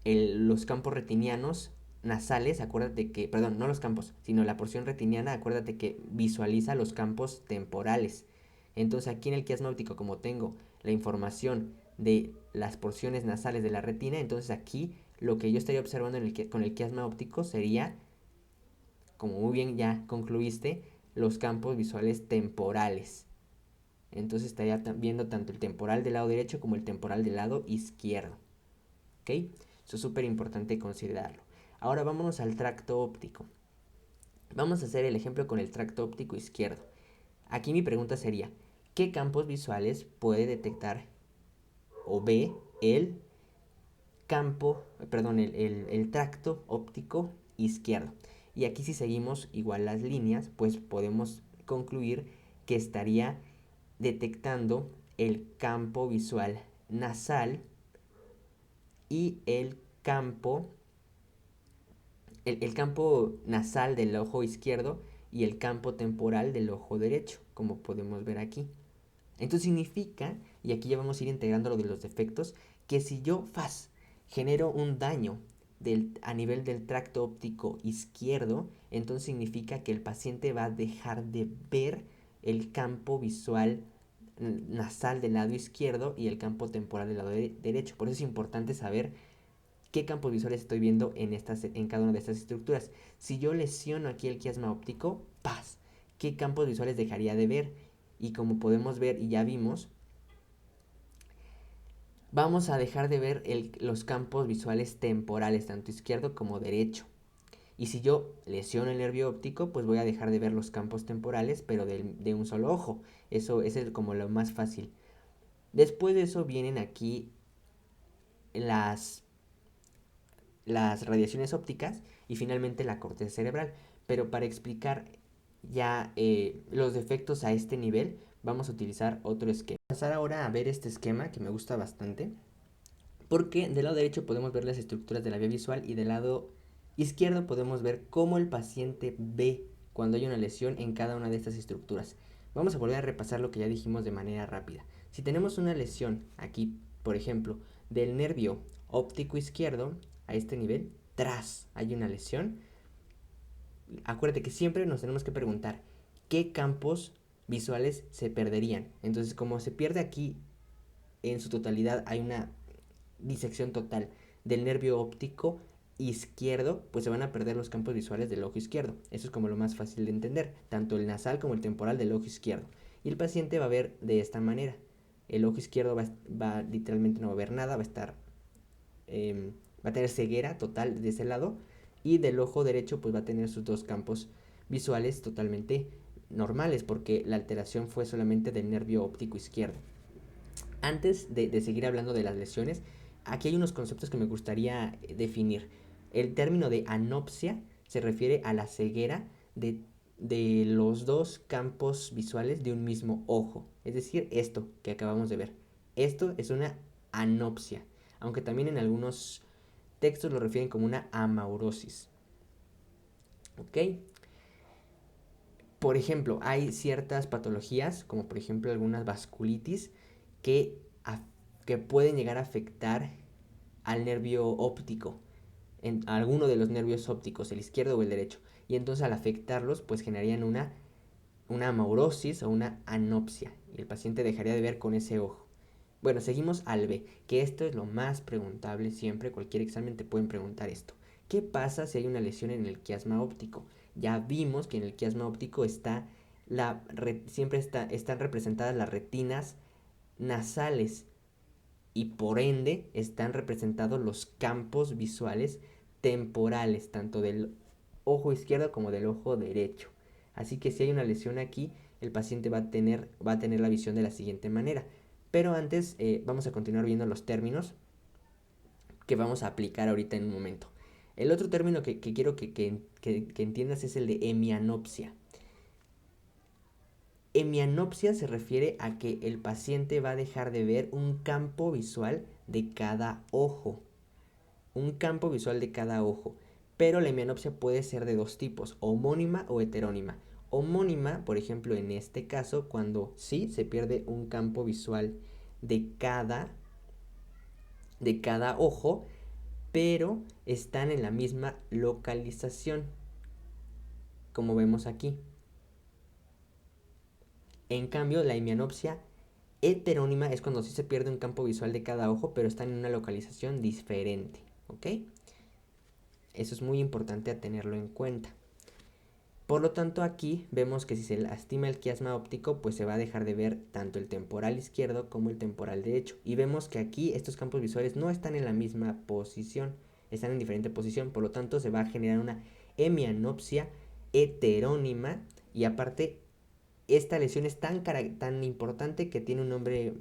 los campos retinianos nasales, acuérdate que, perdón, no los campos, sino la porción retiniana, acuérdate que visualiza los campos temporales. Entonces aquí en el quiasma óptico, como tengo la información de las porciones nasales de la retina, entonces aquí lo que yo estaría observando con el quiasma óptico sería, como muy bien ya concluiste, los campos visuales temporales. Entonces estaría viendo tanto el temporal del lado derecho como el temporal del lado izquierdo. ¿Ok? Eso es súper importante considerarlo. Ahora vámonos al tracto óptico. Vamos a hacer el ejemplo con el tracto óptico izquierdo. Aquí mi pregunta sería, ¿qué campos visuales puede detectar o ve el el tracto óptico izquierdo? Y aquí si seguimos igual las líneas, pues podemos concluir que estaría detectando el campo visual nasal y el campo nasal del ojo izquierdo y el campo temporal del ojo derecho, como podemos ver aquí. Entonces significa, y aquí ya vamos a ir integrando lo de los defectos, que si yo genero un daño a nivel del tracto óptico izquierdo, entonces significa que el paciente va a dejar de ver el campo visual nasal del lado izquierdo y el campo temporal del lado derecho. Por eso es importante saber qué campos visuales estoy viendo en cada una de estas estructuras. Si yo lesiono aquí el quiasma óptico, ¡paz! ¿Qué campos visuales dejaría de ver? Y como podemos ver y ya vimos, vamos a dejar de ver los campos visuales temporales, tanto izquierdo como derecho. Y si yo lesiono el nervio óptico, pues voy a dejar de ver los campos temporales, pero de un solo ojo. Eso es como lo más fácil. Después de eso vienen aquí las radiaciones ópticas y finalmente la corteza cerebral. Pero para explicar ya los defectos a este nivel, vamos a utilizar otro esquema. Vamos a pasar ahora a ver este esquema que me gusta bastante, porque del lado derecho podemos ver las estructuras de la vía visual y del lado izquierdo podemos ver cómo el paciente ve cuando hay una lesión en cada una de estas estructuras. Vamos a volver a repasar lo que ya dijimos de manera rápida. Si tenemos una lesión aquí, por ejemplo, del nervio óptico izquierdo, a este nivel, hay una lesión, acuérdate que siempre nos tenemos que preguntar qué campos visuales se perderían. Entonces, como se pierde aquí en su totalidad, hay una disección total del nervio óptico izquierdo, pues se van a perder los campos visuales del ojo izquierdo. Eso es como lo más fácil de entender, tanto el nasal como el temporal del ojo izquierdo. Y el paciente va a ver de esta manera. El ojo izquierdo va literalmente no va a ver nada, va a tener ceguera total de ese lado, y del ojo derecho pues va a tener sus dos campos visuales totalmente normales, porque la alteración fue solamente del nervio óptico izquierdo. Antes de seguir hablando de las lesiones, aquí hay unos conceptos que me gustaría definir. El término de anopsia se refiere a la ceguera de los dos campos visuales de un mismo ojo. Es decir, esto que acabamos de ver. Esto es una anopsia, aunque también en algunos textos lo refieren como una amaurosis. ¿Ok? Por ejemplo, hay ciertas patologías, como por ejemplo algunas vasculitis, que, que pueden llegar a afectar al nervio óptico, en alguno de los nervios ópticos, el izquierdo o el derecho. Y entonces al afectarlos, pues generarían una amaurosis o una anopsia. Y el paciente dejaría de ver con ese ojo. Bueno, seguimos al B, que esto es lo más preguntable siempre. Cualquier examen te pueden preguntar esto. ¿Qué pasa si hay una lesión en el quiasma óptico? Ya vimos que en el quiasma óptico siempre están representadas las retinas nasales y por ende están representados los campos visuales temporales, tanto del ojo izquierdo como del ojo derecho. Así que si hay una lesión aquí, el paciente va a tener la visión de la siguiente manera. Pero antes vamos a continuar viendo los términos que vamos a aplicar ahorita en un momento. El otro término que quiero que entiendas es el de hemianopsia. Hemianopsia se refiere a que el paciente va a dejar de ver un campo visual de cada ojo. Un campo visual de cada ojo. Pero la hemianopsia puede ser de dos tipos, homónima o heterónima. Homónima, por ejemplo, en este caso, cuando sí se pierde un campo visual de cada ojo, pero están en la misma localización, como vemos aquí. En cambio, la hemianopsia heterónima es cuando sí se pierde un campo visual de cada ojo, pero están en una localización diferente, ¿ok? Eso es muy importante a tenerlo en cuenta. Por lo tanto, aquí vemos que si se lastima el quiasma óptico, pues se va a dejar de ver tanto el temporal izquierdo como el temporal derecho. Y vemos que aquí estos campos visuales no están en la misma posición, están en diferente posición. Por lo tanto, se va a generar una hemianopsia heterónima. Y aparte, esta lesión es tan importante que tiene un nombre,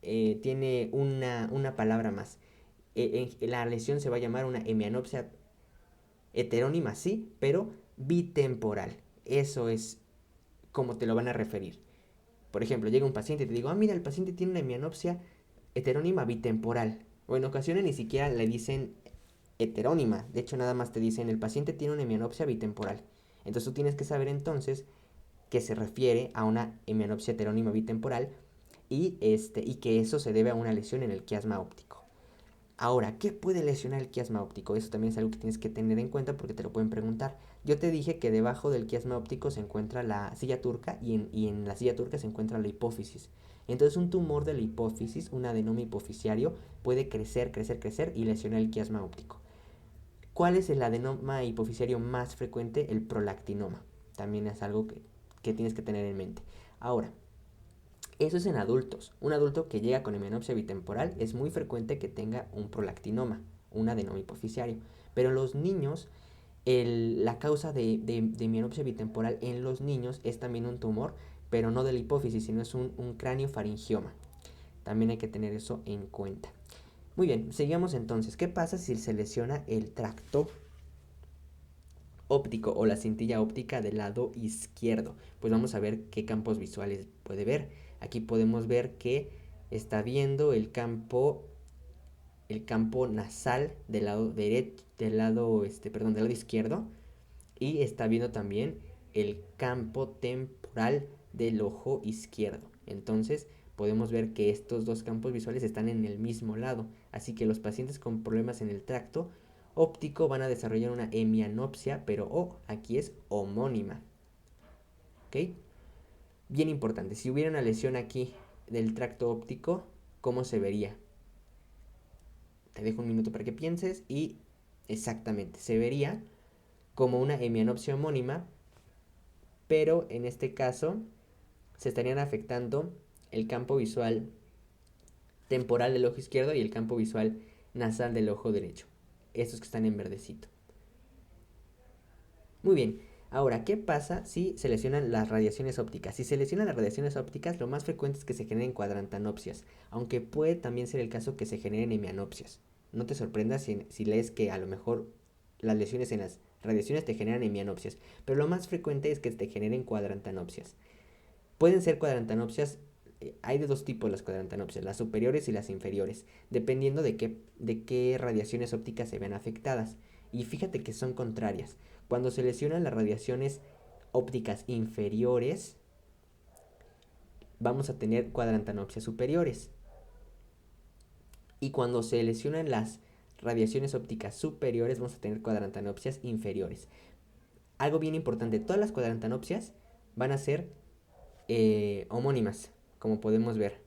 tiene una palabra más. La lesión se va a llamar una hemianopsia heterónima, sí, pero bitemporal. Eso es como te lo van a referir. Por ejemplo, llega un paciente y te digo, mira, el paciente tiene una hemianopsia heterónima bitemporal. O en ocasiones ni siquiera le dicen heterónima. De hecho, nada más te dicen, el paciente tiene una hemianopsia bitemporal. Entonces tú tienes que saber entonces que se refiere a una hemianopsia heterónima bitemporal y que eso se debe a una lesión en el quiasma óptico. Ahora, ¿qué puede lesionar el quiasma óptico? Eso también es algo que tienes que tener en cuenta porque te lo pueden preguntar. Yo te dije que debajo del quiasma óptico se encuentra la silla turca y en la silla turca se encuentra la hipófisis. Entonces un tumor de la hipófisis, un adenoma hipoficiario, puede crecer y lesionar el quiasma óptico. ¿Cuál es el adenoma hipoficiario más frecuente? El prolactinoma. También es algo que tienes que tener en mente. Ahora, eso es en adultos. Un adulto que llega con hemianopsia bitemporal es muy frecuente que tenga un prolactinoma, un adenoma hipoficiario. Pero en los niños, la causa de hemianopsia bitemporal en los niños es también un tumor, pero no de la hipófisis, sino es un craniofaringioma. También hay que tener eso en cuenta. Muy bien, sigamos entonces. ¿Qué pasa si se lesiona el tracto óptico o la cintilla óptica del lado izquierdo? Pues vamos a ver qué campos visuales puede ver. Aquí podemos ver que está viendo el campo nasal del lado derecho, del lado izquierdo, y está viendo también el campo temporal del ojo izquierdo. Entonces podemos ver que estos dos campos visuales están en el mismo lado, así que los pacientes con problemas en el tracto óptico van a desarrollar una hemianopsia, pero aquí es homónima. ¿Ok? Bien importante, si hubiera una lesión aquí del tracto óptico, ¿cómo se vería? Te dejo un minuto para que pienses y exactamente, se vería como una hemianopsia homónima, pero en este caso se estarían afectando el campo visual temporal del ojo izquierdo y el campo visual nasal del ojo derecho. Estos que están en verdecito. Muy bien, Ahora, ¿qué pasa si se lesionan las radiaciones ópticas? Si se lesionan las radiaciones ópticas, lo más frecuente es que se generen cuadrantanopsias, aunque puede también ser el caso que se generen hemianopsias. No te sorprendas si lees que a lo mejor las lesiones en las radiaciones te generan hemianopsias, pero lo más frecuente es que te generen cuadrantanopsias. Pueden ser cuadrantanopsias, hay de dos tipos las cuadrantanopsias, las superiores y las inferiores, dependiendo de qué radiaciones ópticas se vean afectadas. Y fíjate que son contrarias. Cuando se lesionan las radiaciones ópticas inferiores, vamos a tener cuadrantanopsias superiores. Y cuando se lesionan las radiaciones ópticas superiores, vamos a tener cuadrantanopsias inferiores. Algo bien importante, todas las cuadrantanopsias van a ser homónimas, como podemos ver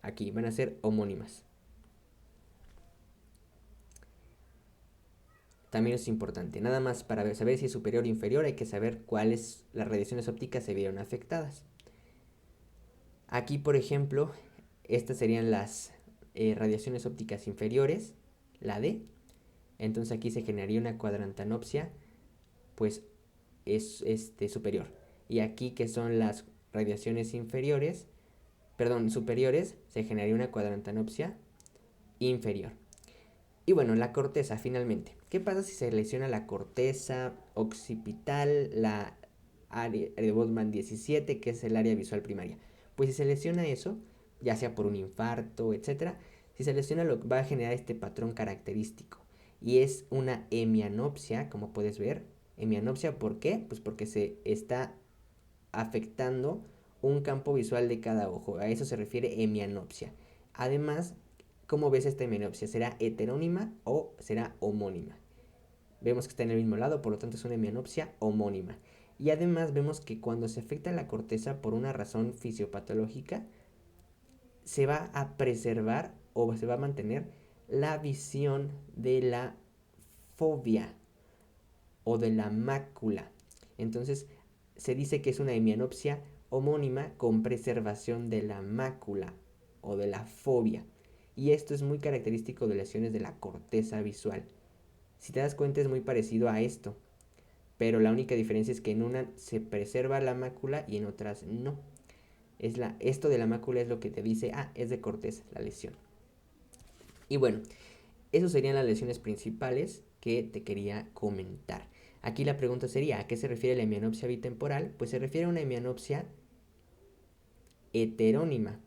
aquí, van a ser homónimas. También es importante, nada más para saber si es superior o inferior, hay que saber cuáles las radiaciones ópticas se vieron afectadas. Aquí, por ejemplo, estas serían las radiaciones ópticas inferiores, la D. Entonces aquí se generaría una cuadrantanopsia, pues es superior. Y aquí, que son las radiaciones superiores, se generaría una cuadrantanopsia inferior. Y bueno, la corteza finalmente. ¿Qué pasa si se lesiona la corteza occipital, la área de Bowman 17, que es el área visual primaria? Pues si se lesiona eso, ya sea por un infarto, etcétera, si se lesiona va a generar este patrón característico. Y es una hemianopsia, como puedes ver. Hemianopsia, ¿por qué? Pues porque se está afectando un campo visual de cada ojo. A eso se refiere hemianopsia. Además, ¿cómo ves esta hemianopsia? ¿Será heterónima o será homónima? Vemos que está en el mismo lado, por lo tanto es una hemianopsia homónima. Y además vemos que cuando se afecta la corteza por una razón fisiopatológica, se va a preservar o se va a mantener la visión de la fobia o de la mácula. Entonces, se dice que es una hemianopsia homónima con preservación de la mácula o de la fobia. Y esto es muy característico de lesiones de la corteza visual. Si te das cuenta, es muy parecido a esto, pero la única diferencia es que en una se preserva la mácula y en otras no. Esto de la mácula es lo que te dice, es de corteza la lesión. Y bueno, esas serían las lesiones principales que te quería comentar. Aquí la pregunta sería, ¿a qué se refiere la hemianopsia bitemporal? Pues se refiere a una hemianopsia heterónima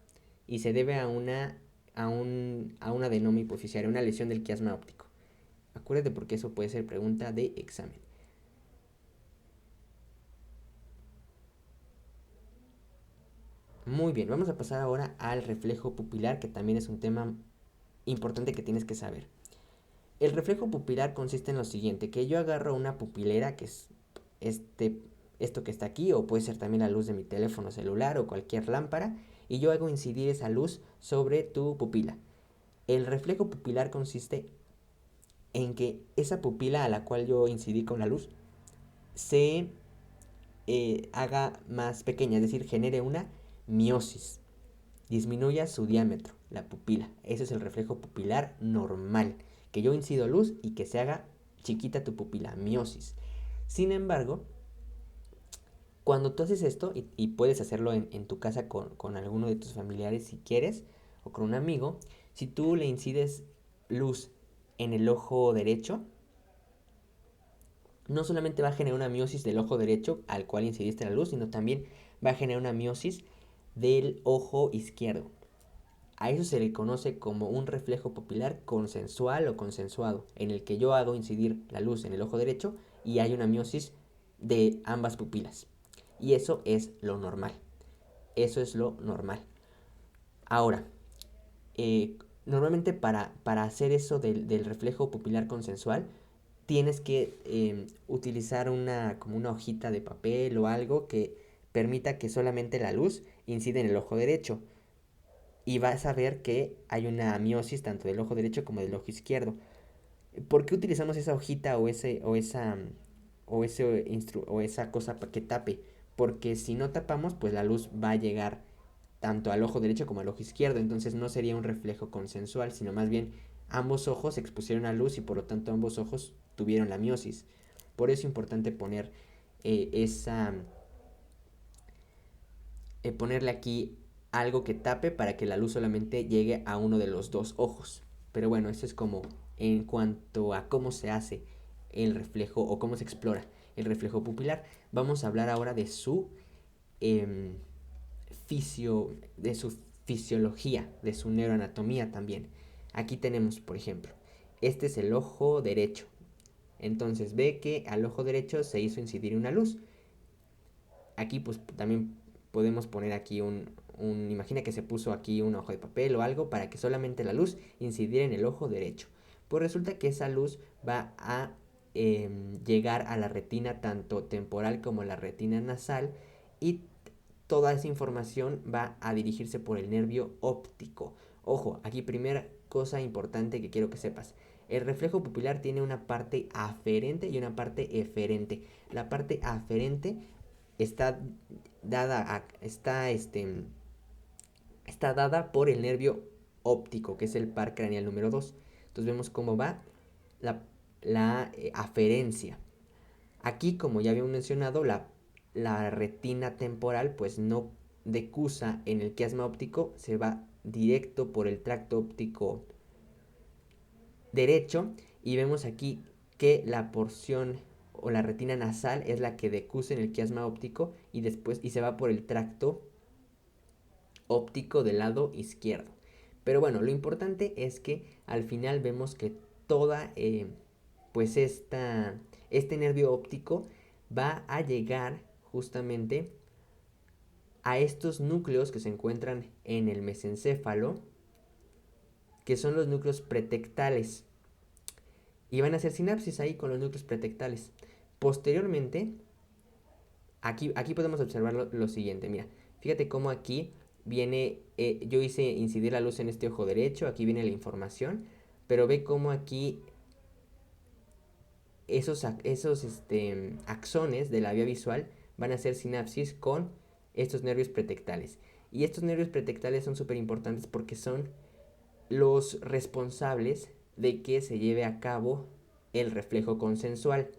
y se debe a una adenoma hipoficiaria, una lesión del quiasma óptico. Acuérdate, porque eso puede ser pregunta de examen. Muy bien, vamos a pasar ahora al reflejo pupilar, que también es un tema importante que tienes que saber. El reflejo pupilar consiste en lo siguiente, que yo agarro una pupilera, que es esto que está aquí, o puede ser también la luz de mi teléfono celular o cualquier lámpara, y yo hago incidir esa luz sobre tu pupila. El reflejo pupilar consiste en que esa pupila a la cual yo incidí con la luz se haga más pequeña, es decir, genere una miosis, disminuya su diámetro, la pupila. Ese es el reflejo pupilar normal, que yo incido luz y que se haga chiquita tu pupila, miosis. Sin embargo, cuando tú haces esto, y puedes hacerlo en tu casa con alguno de tus familiares si quieres, o con un amigo, si tú le incides luz en el ojo derecho, no solamente va a generar una miosis del ojo derecho al cual incidiste la luz, sino también va a generar una miosis del ojo izquierdo. A eso se le conoce como un reflejo pupilar consensual o consensuado, en el que yo hago incidir la luz en el ojo derecho y hay una miosis de ambas pupilas. Y eso es lo normal. Eso es lo normal. Ahora, normalmente para hacer eso del reflejo pupilar consensual, tienes que utilizar como una hojita de papel o algo que permita que solamente la luz incida en el ojo derecho. Y vas a ver que hay una miosis tanto del ojo derecho como del ojo izquierdo. ¿Por qué utilizamos esa hojita o esa cosa que tape? Porque si no tapamos, pues la luz va a llegar tanto al ojo derecho como al ojo izquierdo. Entonces no sería un reflejo consensual, sino más bien ambos ojos expusieron a luz y por lo tanto ambos ojos tuvieron la miosis. Por eso es importante poner ponerle aquí algo que tape para que la luz solamente llegue a uno de los dos ojos. Pero bueno, eso es como en cuanto a cómo se hace el reflejo o cómo se explora el reflejo pupilar. Vamos a hablar ahora de su eh, de su fisiología, de su neuroanatomía también. Aquí tenemos, por ejemplo, este es el ojo derecho. Entonces ve que al ojo derecho se hizo incidir una luz. Aquí pues también podemos poner aquí imagina que se puso aquí un hoja de papel o algo para que solamente la luz incidiera en el ojo derecho. Pues resulta que esa luz va a llegar a la retina tanto temporal como la retina nasal y toda esa información va a dirigirse por el nervio óptico. Ojo, aquí primera cosa importante que quiero que sepas. El reflejo pupilar tiene una parte aferente y una parte eferente. La parte aferente está está dada por el nervio óptico, que es el par craneal número 2. Entonces vemos cómo va la aferencia. Aquí, como ya habíamos mencionado, la retina temporal pues no decusa en el quiasma óptico, se va directo por el tracto óptico derecho y vemos aquí que la porción o la retina nasal es la que decusa en el quiasma óptico y después se va por el tracto óptico del lado izquierdo. Pero bueno, lo importante es que al final vemos que toda pues este nervio óptico va a llegar justamente a estos núcleos que se encuentran en el mesencéfalo, que son los núcleos pretectales. Y van a hacer sinapsis ahí con los núcleos pretectales. Posteriormente, aquí podemos observar lo siguiente. Mira, fíjate cómo aquí viene, yo hice incidir la luz en este ojo derecho, aquí viene la información, pero ve cómo aquí esos axones de la vía visual van a hacer sinapsis con estos nervios pretectales. Y estos nervios pretectales son súper importantes porque son los responsables de que se lleve a cabo el reflejo consensual.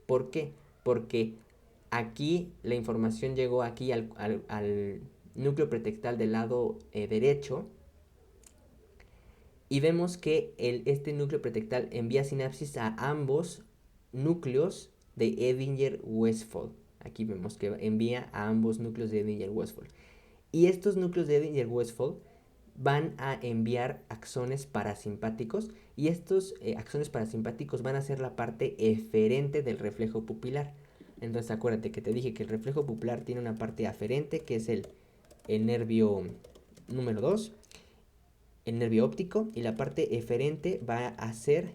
¿Por qué? Porque aquí la información llegó aquí al núcleo pretectal del lado derecho y vemos que este núcleo pretectal envía sinapsis a ambos núcleos de Edinger-Westphal. Aquí vemos que envía a ambos núcleos de Edinger-Westphal. Y estos núcleos de Edinger-Westphal van a enviar axones parasimpáticos y estos axones parasimpáticos van a ser la parte eferente del reflejo pupilar. Entonces acuérdate que te dije que el reflejo pupilar tiene una parte aferente que es el nervio número 2, el nervio óptico, y la parte eferente va a ser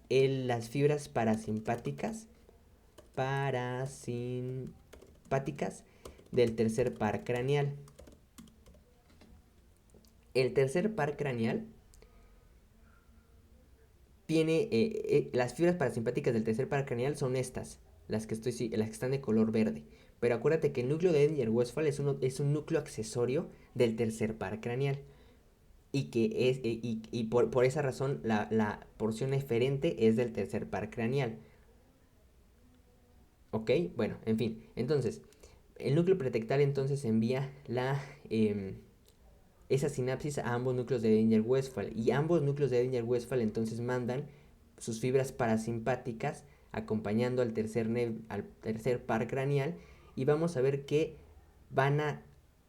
las fibras parasimpáticas del tercer par craneal. El tercer par craneal tiene las fibras parasimpáticas del tercer par craneal son estas, las que están de color verde. Pero acuérdate que el núcleo de Edinger-Westphal es un núcleo accesorio del tercer par craneal. Y que por esa razón la porción eferente es del tercer par craneal. ¿Ok? Bueno, en fin. Entonces, el núcleo pretectal entonces envía esa sinapsis a ambos núcleos de Edinger-Westphal. Y ambos núcleos de Edinger-Westphal entonces mandan sus fibras parasimpáticas acompañando al tercer par craneal. Y vamos a ver que van a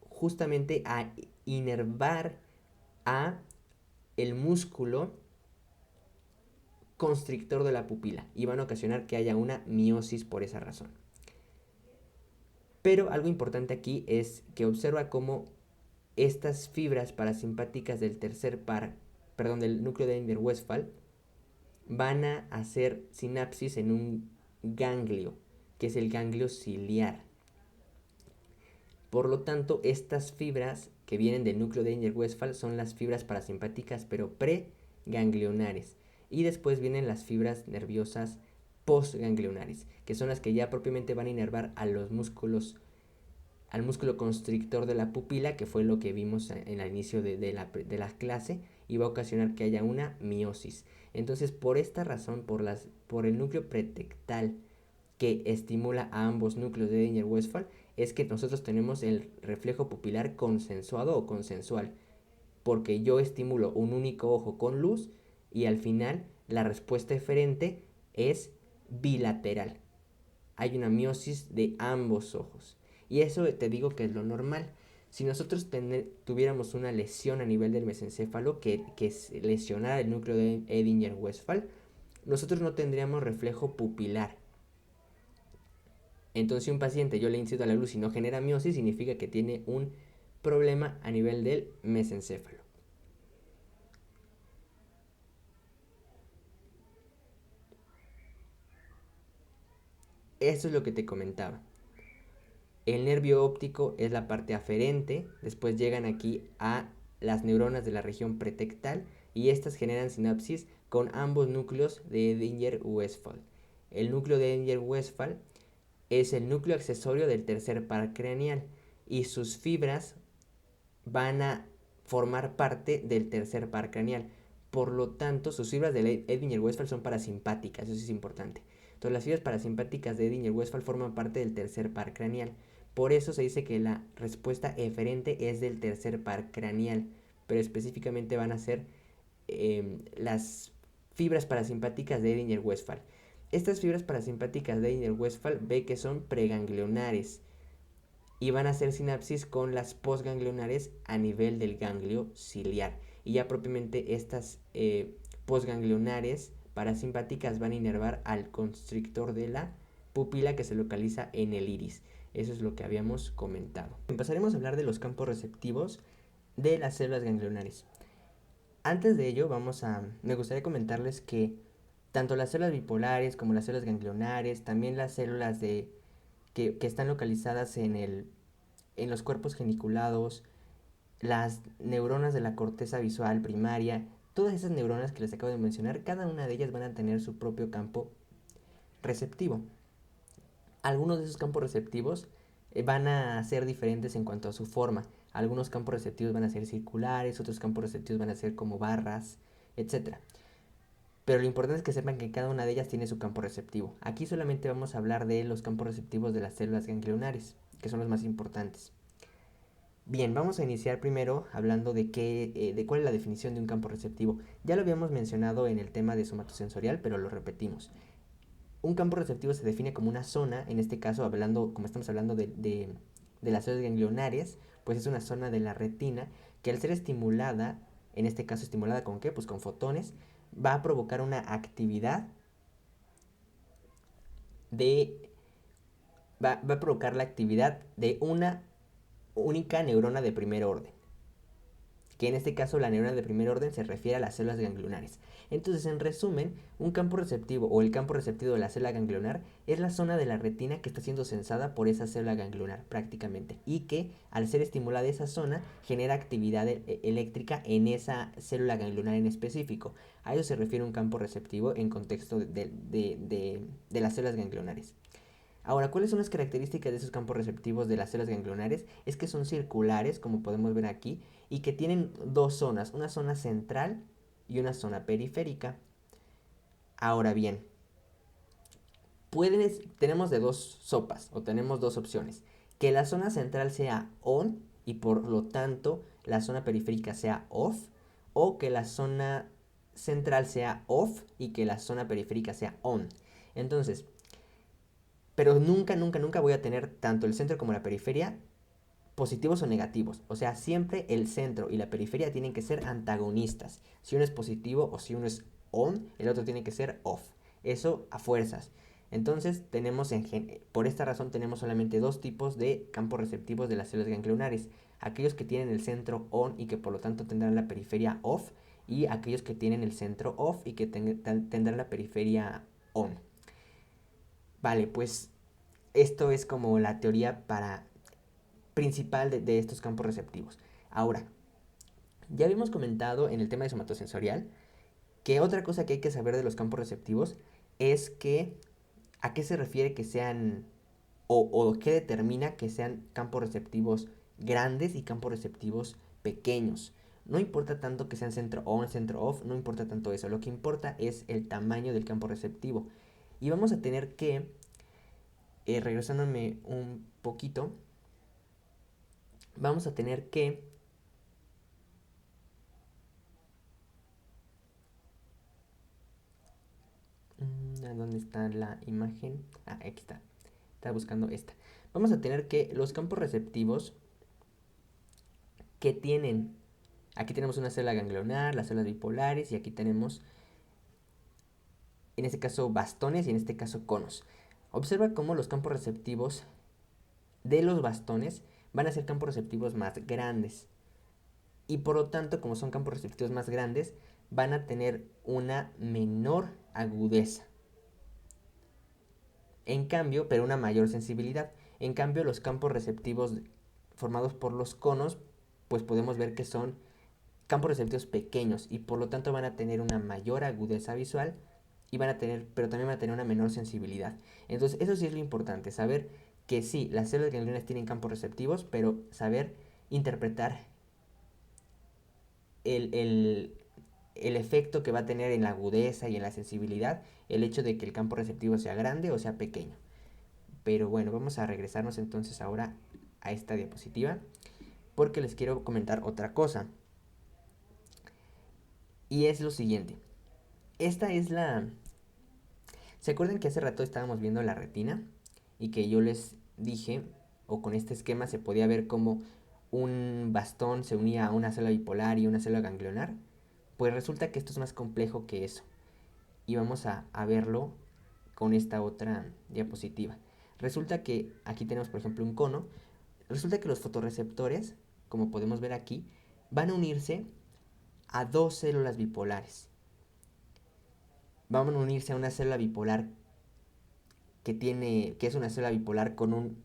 justamente a inervar a el músculo constrictor de la pupila y van a ocasionar que haya una miosis por esa razón. Pero algo importante aquí es que observa cómo estas fibras parasimpáticas del del núcleo de Edinger-Westphal van a hacer sinapsis en un ganglio, que es el ganglio ciliar. Por lo tanto, estas fibras que vienen del núcleo de Edinger-Westphal son las fibras parasimpáticas pero preganglionares. Y después vienen las fibras nerviosas postganglionares, que son las que ya propiamente van a inervar a los músculos, al músculo constrictor de la pupila, que fue lo que vimos en el inicio de la clase, y va a ocasionar que haya una miosis. Entonces, por esta razón, por el núcleo pretectal que estimula a ambos núcleos de Edinger-Westphal es que nosotros tenemos el reflejo pupilar consensuado o consensual, porque yo estimulo un único ojo con luz y al final la respuesta eferente es bilateral. Hay una miosis de ambos ojos. Y eso te digo que es lo normal. Si nosotros tuviéramos una lesión a nivel del mesencéfalo que lesionara el núcleo de Edinger-Westphal, nosotros no tendríamos reflejo pupilar. Entonces, si un paciente yo le incido a la luz y no genera miosis, significa que tiene un problema a nivel del mesencéfalo. Eso es lo que te comentaba. El nervio óptico es la parte aferente, después llegan aquí a las neuronas de la región pretectal y estas generan sinapsis con ambos núcleos de Edinger-Westphal. El núcleo de Edinger-Westphal es el núcleo accesorio del tercer par craneal y sus fibras van a formar parte del tercer par craneal. Por lo tanto, sus fibras de Edinger-Westphal son parasimpáticas, eso es importante. Entonces, las fibras parasimpáticas de Edinger-Westphal forman parte del tercer par craneal. Por eso se dice que la respuesta eferente es del tercer par craneal, pero específicamente van a ser las fibras parasimpáticas de Edinger-Westphal. Estas fibras parasimpáticas de Edinger-Westphal ve que son preganglionares y van a hacer sinapsis con las postganglionares a nivel del ganglio ciliar. Y ya propiamente estas postganglionares parasimpáticas van a inervar al constrictor de la pupila que se localiza en el iris. Eso es lo que habíamos comentado. Empezaremos a hablar de los campos receptivos de las células ganglionares. Antes de ello, me gustaría comentarles que tanto las células bipolares como las células ganglionares, también las células que están localizadas en los cuerpos geniculados, las neuronas de la corteza visual primaria, todas esas neuronas que les acabo de mencionar, cada una de ellas van a tener su propio campo receptivo. Algunos de esos campos receptivos van a ser diferentes en cuanto a su forma. Algunos campos receptivos van a ser circulares, otros campos receptivos van a ser como barras, etc. Pero lo importante es que sepan que cada una de ellas tiene su campo receptivo. Aquí solamente vamos a hablar de los campos receptivos de las células ganglionares, que son los más importantes. Bien, vamos a iniciar primero hablando de cuál es la definición de un campo receptivo. Ya lo habíamos mencionado en el tema de somatosensorial, pero lo repetimos. Un campo receptivo se define como una zona, en este caso, como estamos hablando de las células ganglionares, pues es una zona de la retina que al ser estimulada, en este caso estimulada ¿con qué? Pues con fotones, va a provocar una actividad va a provocar la actividad de una única neurona de primer orden, que en este caso la neurona de primer orden se refiere a las células ganglionares. Entonces, en resumen, un campo receptivo o el campo receptivo de la célula ganglionar es la zona de la retina que está siendo sensada por esa célula ganglionar prácticamente y que al ser estimulada esa zona genera actividad eléctrica en esa célula ganglionar en específico. A eso se refiere un campo receptivo en contexto de las células ganglionares. Ahora, ¿cuáles son las características de esos campos receptivos de las células ganglionares? Es que son circulares, como podemos ver aquí, y que tienen dos zonas, una zona central y una zona periférica. Ahora bien, tenemos de dos sopas, o tenemos dos opciones. Que la zona central sea on y por lo tanto la zona periférica sea off, o que la zona central sea off y que la zona periférica sea on. Entonces, pero nunca, nunca, nunca voy a tener tanto el centro como la periferia positivos o negativos. O sea, siempre el centro y la periferia tienen que ser antagonistas. Si uno es positivo o si uno es on, el otro tiene que ser off. Eso a fuerzas. Entonces, por esta razón tenemos solamente dos tipos de campos receptivos de las células ganglionares. Aquellos que tienen el centro on y que por lo tanto tendrán la periferia off. Y aquellos que tienen el centro off y que tendrán la periferia on. Vale, pues esto es como la teoría principal de estos campos receptivos. Ahora, ya habíamos comentado en el tema de somatosensorial que otra cosa que hay que saber de los campos receptivos es que a qué se refiere que sean o qué determina que sean campos receptivos grandes y campos receptivos pequeños. No importa tanto que sean centro on, centro off, no importa tanto eso. Lo que importa es el tamaño del campo receptivo. Y vamos a tener que regresándome un poquito, vamos a tener que ¿dónde está la imagen? Aquí está. Estaba buscando esta. Vamos a tener que los campos receptivos que tienen, aquí tenemos una célula ganglionar, las células bipolares, y aquí tenemos, en este caso, bastones y en este caso conos. Observa cómo los campos receptivos de los bastones van a ser campos receptivos más grandes. Y por lo tanto, como son campos receptivos más grandes, van a tener una menor agudeza. En cambio, pero una mayor sensibilidad. En cambio, los campos receptivos formados por los conos, pues podemos ver que son campos receptivos pequeños y por lo tanto van a tener una mayor agudeza visual y van a tener, pero también van a tener una menor sensibilidad. Entonces, eso sí es lo importante, saber que sí, las células ganglionares tienen campos receptivos, pero saber interpretar el efecto que va a tener en la agudeza y en la sensibilidad el hecho de que el campo receptivo sea grande o sea pequeño. Pero bueno, vamos a regresarnos entonces ahora a esta diapositiva porque les quiero comentar otra cosa. Y es lo siguiente. Esta es la... ¿Se acuerdan que hace rato estábamos viendo la retina? Y que yo les dije, o con este esquema se podía ver cómo un bastón se unía a una célula bipolar y una célula ganglionar. Pues resulta que esto es más complejo que eso. Y vamos a verlo con esta otra diapositiva. Resulta que aquí tenemos, por ejemplo, un cono. Resulta que los fotorreceptores, como podemos ver aquí, van a unirse a dos células bipolares. Van a unirse a una célula bipolar que es una célula bipolar con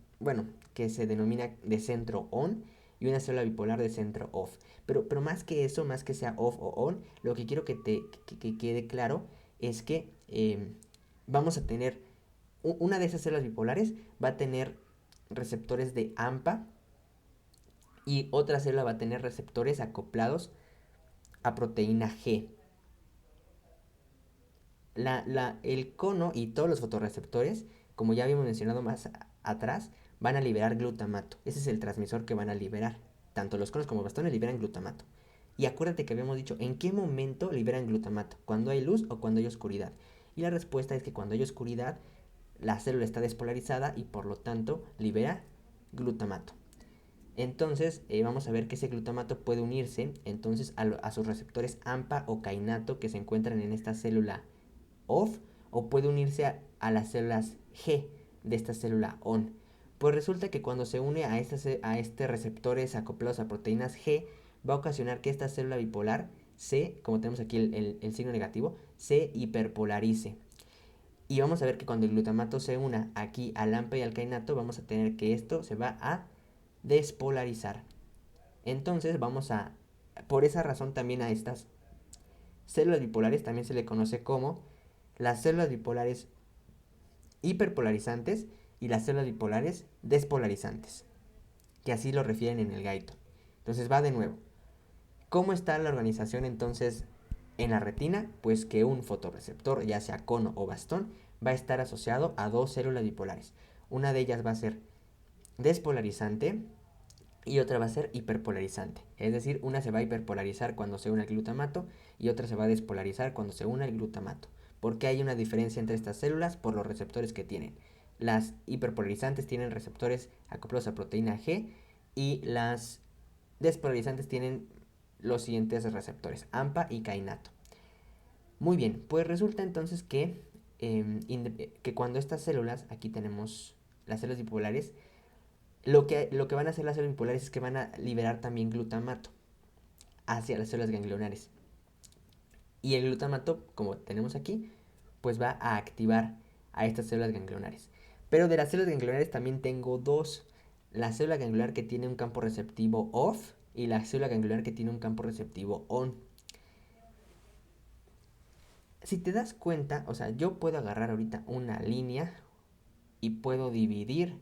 que se denomina de centro on y una célula bipolar de centro off. Pero más que eso, más que sea off o on, lo que quiero que quede claro es que vamos a tener, una de esas células bipolares va a tener receptores de AMPA y otra célula va a tener receptores acoplados a proteína G. El cono y todos los fotorreceptores, como ya habíamos mencionado más atrás, van a liberar glutamato. Ese es el transmisor que van a liberar. Tanto los conos como bastones liberan glutamato. Y acuérdate que habíamos dicho, ¿en qué momento liberan glutamato? ¿Cuando hay luz o cuando hay oscuridad? Y la respuesta es que cuando hay oscuridad, la célula está despolarizada y por lo tanto libera glutamato. Entonces vamos a ver que ese glutamato puede unirse entonces a sus receptores AMPA o kainato que se encuentran en esta célula off o puede unirse a las células G de esta célula on. Pues resulta que cuando se une a este receptores acoplados a proteínas G, va a ocasionar que esta célula bipolar como tenemos aquí el signo negativo, se hiperpolarice. Y vamos a ver que cuando el glutamato se una aquí al AMPA y al kainato, vamos a tener que esto se va a despolarizar. Entonces por esa razón también a estas células bipolares también se le conoce como las células bipolares hiperpolarizantes y las células bipolares despolarizantes, que así lo refieren en el Gaito. Entonces va de nuevo. ¿Cómo está la organización entonces en la retina? Pues que un fotorreceptor, ya sea cono o bastón, va a estar asociado a dos células bipolares. Una de ellas va a ser despolarizante y otra va a ser hiperpolarizante. Es decir, una se va a hiperpolarizar cuando se une al glutamato y otra se va a despolarizar cuando se une al glutamato. ¿Por qué hay una diferencia entre estas células? Por los receptores que tienen. Las hiperpolarizantes tienen receptores acoplados a proteína G y las despolarizantes tienen los siguientes receptores, AMPA y kainato. Muy bien, pues resulta entonces que cuando estas células, aquí tenemos las células bipolares, lo que van a hacer las células bipolares es que van a liberar también glutamato hacia las células ganglionares. Y el glutamato, como tenemos aquí, pues va a activar a estas células ganglionares. Pero de las células ganglionares también tengo dos. La célula ganglionar que tiene un campo receptivo off y la célula ganglionar que tiene un campo receptivo on. Si te das cuenta, o sea, yo puedo agarrar ahorita una línea y puedo dividir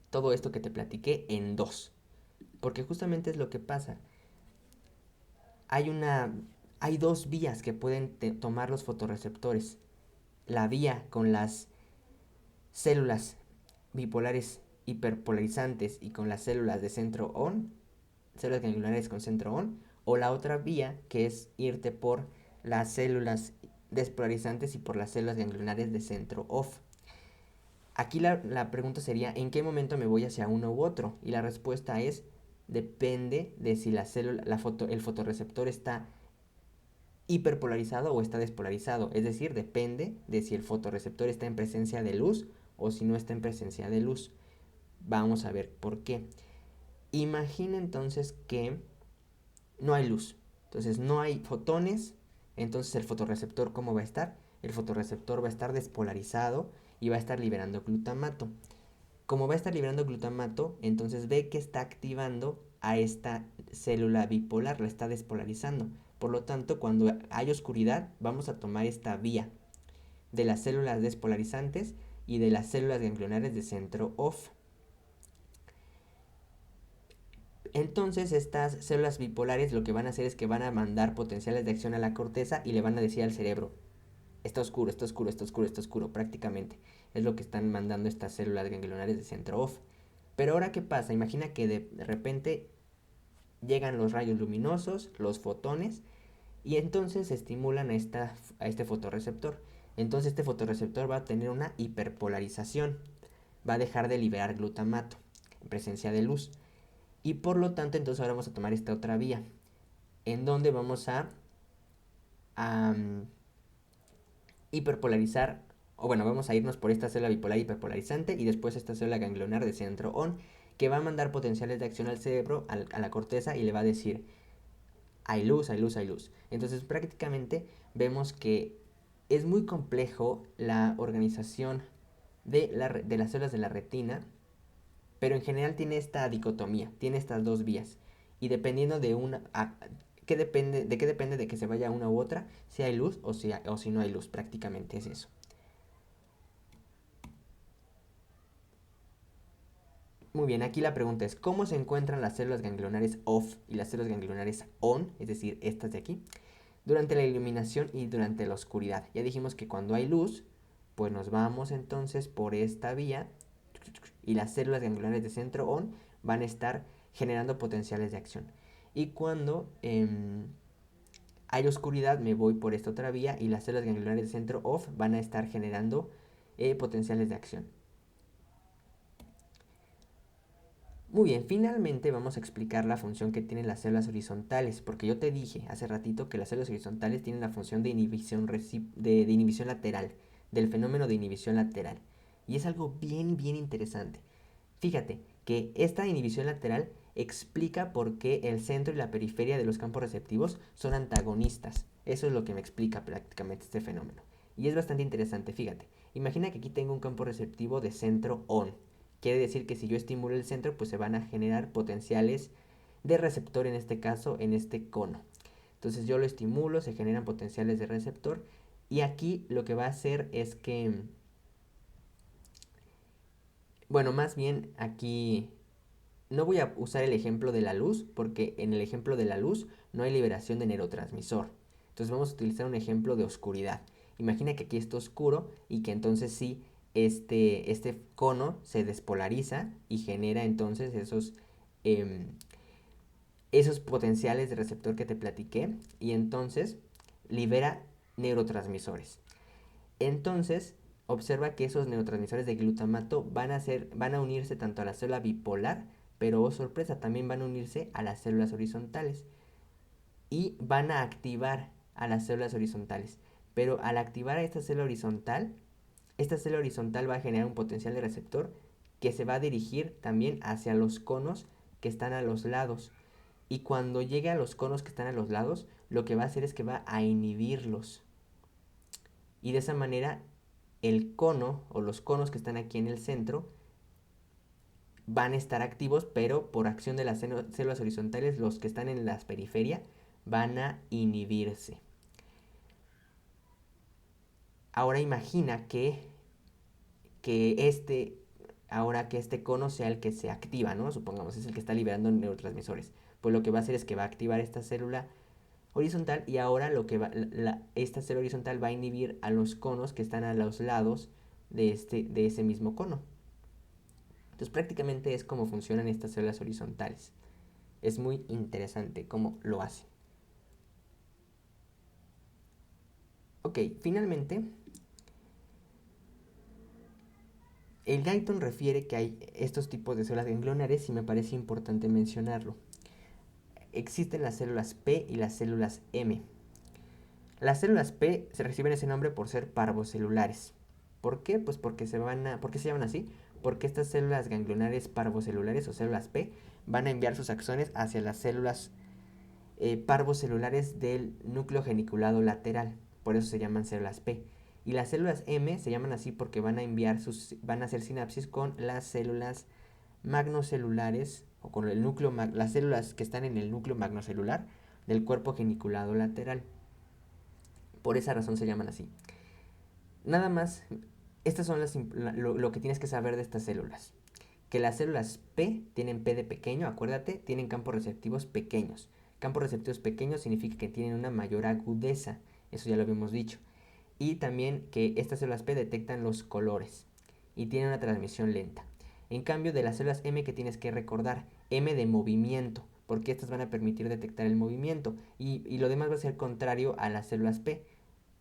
todo esto que te platiqué en dos. Porque justamente es lo que pasa. Hay dos vías que pueden tomar los fotorreceptores. la vía con las células bipolares hiperpolarizantes y con las células de centro ON, células ganglionares con centro ON, o la otra vía que es irte por las células despolarizantes y por las células ganglionares de centro OFF. Aquí la pregunta sería, ¿en qué momento me voy hacia uno u otro? Y la respuesta es, depende de si la célula, el fotorreceptor está hiperpolarizado o está despolarizado. Es decir, depende de si el fotorreceptor está en presencia de luz o si no está en presencia de luz. Vamos a ver por qué. Imagina entonces que no hay luz. Entonces no hay fotones. Entonces el fotorreceptor, ¿cómo va a estar? El fotorreceptor va a estar despolarizado y va a estar liberando glutamato. Como va a estar liberando glutamato, entonces ve que está activando a esta célula bipolar, la está despolarizando. Por lo tanto, cuando hay oscuridad, vamos a tomar esta vía de las células despolarizantes y de las células ganglionares de centro OFF. Entonces estas células bipolares lo que van a hacer es que van a mandar potenciales de acción a la corteza y le van a decir al cerebro, está oscuro, está oscuro, está oscuro, está oscuro, prácticamente. Es lo que están mandando estas células ganglionares de centro OFF. Pero ahora, ¿qué pasa? Imagina que de repente llegan los rayos luminosos, los fotones, y entonces estimulan a este fotorreceptor. Entonces este fotorreceptor va a tener una hiperpolarización. Va a dejar de liberar glutamato en presencia de luz. Y por lo tanto, entonces ahora vamos a tomar esta otra vía, en donde vamos a hiperpolarizar, o bueno, vamos a irnos por esta célula bipolar hiperpolarizante y después esta célula ganglionar de centro ON, que va a mandar potenciales de acción al cerebro, a la corteza, y le va a decir, hay luz, hay luz, hay luz. Entonces prácticamente vemos que es muy complejo la organización de las células de la retina, pero en general tiene esta dicotomía, tiene estas dos vías. Y dependiendo de una... ¿De qué depende de que se vaya una u otra? Si hay luz o si no hay luz, prácticamente es eso. Muy bien, aquí la pregunta es, ¿cómo se encuentran las células ganglionares OFF y las células ganglionares ON, es decir, estas de aquí, durante la iluminación y durante la oscuridad? Ya dijimos que cuando hay luz, pues nos vamos entonces por esta vía y las células ganglionares de centro ON van a estar generando potenciales de acción. Y cuando hay oscuridad, me voy por esta otra vía y las células ganglionares de centro OFF van a estar generando potenciales de acción. Muy bien, finalmente vamos a explicar la función que tienen las células horizontales, porque yo te dije hace ratito que las células horizontales tienen la función de inhibición, de inhibición lateral, del fenómeno de inhibición lateral. Y es algo bien, bien interesante. Fíjate que esta inhibición lateral explica por qué el centro y la periferia de los campos receptivos son antagonistas. Eso es lo que me explica prácticamente este fenómeno. Y es bastante interesante, fíjate. Imagina que aquí tengo un campo receptivo de centro ON. Quiere decir que si yo estimulo el centro, pues se van a generar potenciales de receptor, en este caso, en este cono. Entonces yo lo estimulo, se generan potenciales de receptor. Y aquí lo que va a hacer es que, bueno, más bien aquí no voy a usar el ejemplo de la luz, porque en el ejemplo de la luz no hay liberación de neurotransmisor. Entonces vamos a utilizar un ejemplo de oscuridad. Imagina que aquí está oscuro y que entonces sí, este cono se despolariza y genera entonces esos potenciales de receptor que te platiqué y entonces libera neurotransmisores. Entonces, observa que esos neurotransmisores de glutamato van a unirse tanto a la célula bipolar, pero oh sorpresa, también van a unirse a las células horizontales y van a activar a las células horizontales. Pero al activar a esta célula horizontal va a generar un potencial de receptor que se va a dirigir también hacia los conos que están a los lados. Y cuando llegue a los conos que están a los lados, lo que va a hacer es que va a inhibirlos. Y de esa manera el cono o los conos que están aquí en el centro van a estar activos, pero por acción de las células horizontales, los que están en la periferia van a inhibirse. Ahora imagina que ahora que este cono sea el que se activa, ¿no? Supongamos, es el que está liberando neurotransmisores. Pues lo que va a hacer es que va a activar esta célula horizontal, y ahora lo que esta célula horizontal va a inhibir a los conos que están a los lados de ese mismo cono. Entonces prácticamente es como funcionan estas células horizontales. Es muy interesante cómo lo hacen. Ok, finalmente, el Guyton refiere que hay estos tipos de células ganglionares y me parece importante mencionarlo. Existen las células P y las células M. Las células P se reciben ese nombre por ser parvocelulares. ¿Por qué? Pues porque ¿por qué se llaman así? Porque estas células ganglionares parvocelulares o células P van a enviar sus axones hacia las células parvocelulares del núcleo geniculado lateral. Por eso se llaman células P. Y las células M se llaman así porque van a hacer sinapsis con las células magnocelulares o con las células que están en el núcleo magnocelular del cuerpo geniculado lateral. Por esa razón se llaman así. Nada más, estas son lo que tienes que saber de estas células. Que las células P tienen P de pequeño, acuérdate, tienen campos receptivos pequeños. Campos receptivos pequeños significa que tienen una mayor agudeza, eso ya lo habíamos dicho. Y también que estas células P detectan los colores y tienen una transmisión lenta. En cambio, de las células M, que tienes que recordar, M de movimiento, porque estas van a permitir detectar el movimiento y lo demás va a ser contrario a las células P.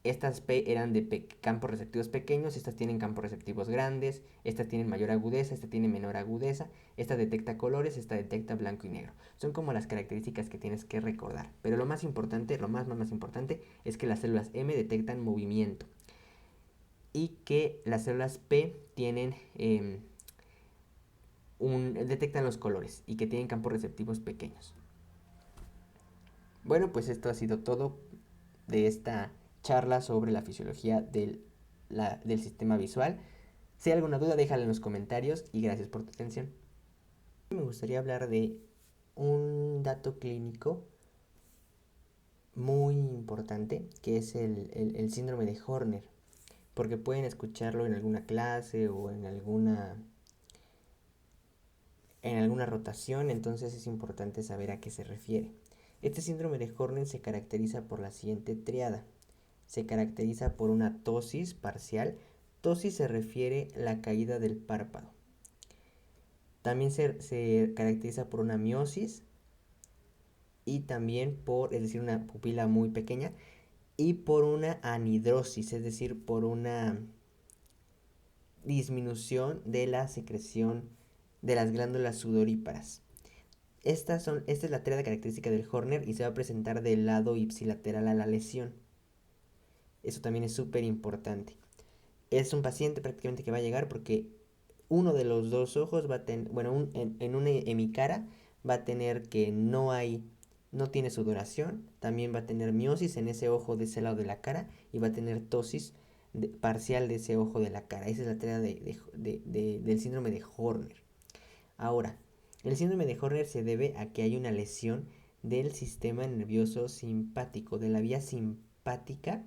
Estas P eran de campos receptivos pequeños, estas tienen campos receptivos grandes, estas tienen mayor agudeza, esta tiene menor agudeza, esta detecta colores, esta detecta blanco y negro. Son como las características que tienes que recordar. Pero lo más importante, lo más importante, es que las células M detectan movimiento y que las células P tienen detectan los colores y que tienen campos receptivos pequeños. Bueno, pues esto ha sido todo de esta charla sobre la fisiología del sistema visual. Si hay alguna duda, déjala en los comentarios y gracias por tu atención. Me gustaría hablar de un dato clínico muy importante, que es el síndrome de Horner, porque pueden escucharlo en alguna clase o en alguna rotación, entonces es importante saber a qué se refiere. Este síndrome de Horner se caracteriza por la siguiente tríada. Se caracteriza por una ptosis parcial. Ptosis se refiere a la caída del párpado. También se caracteriza por una miosis y también es decir, una pupila muy pequeña, y por una anhidrosis, es decir, por una disminución de la secreción de las glándulas sudoríparas. Esta es la tríada característica del Horner y se va a presentar del lado ipsilateral a la lesión. Eso también es súper importante. Es un paciente prácticamente que va a llegar porque uno de los dos ojos va a tener, bueno, en una hemicara va a tener que no tiene sudoración, también va a tener miosis en ese ojo de ese lado de la cara y va a tener ptosis parcial de ese ojo de la cara. Esa es la tarea del síndrome de Horner. Ahora, el síndrome de Horner se debe a que hay una lesión del sistema nervioso simpático, de la vía simpática,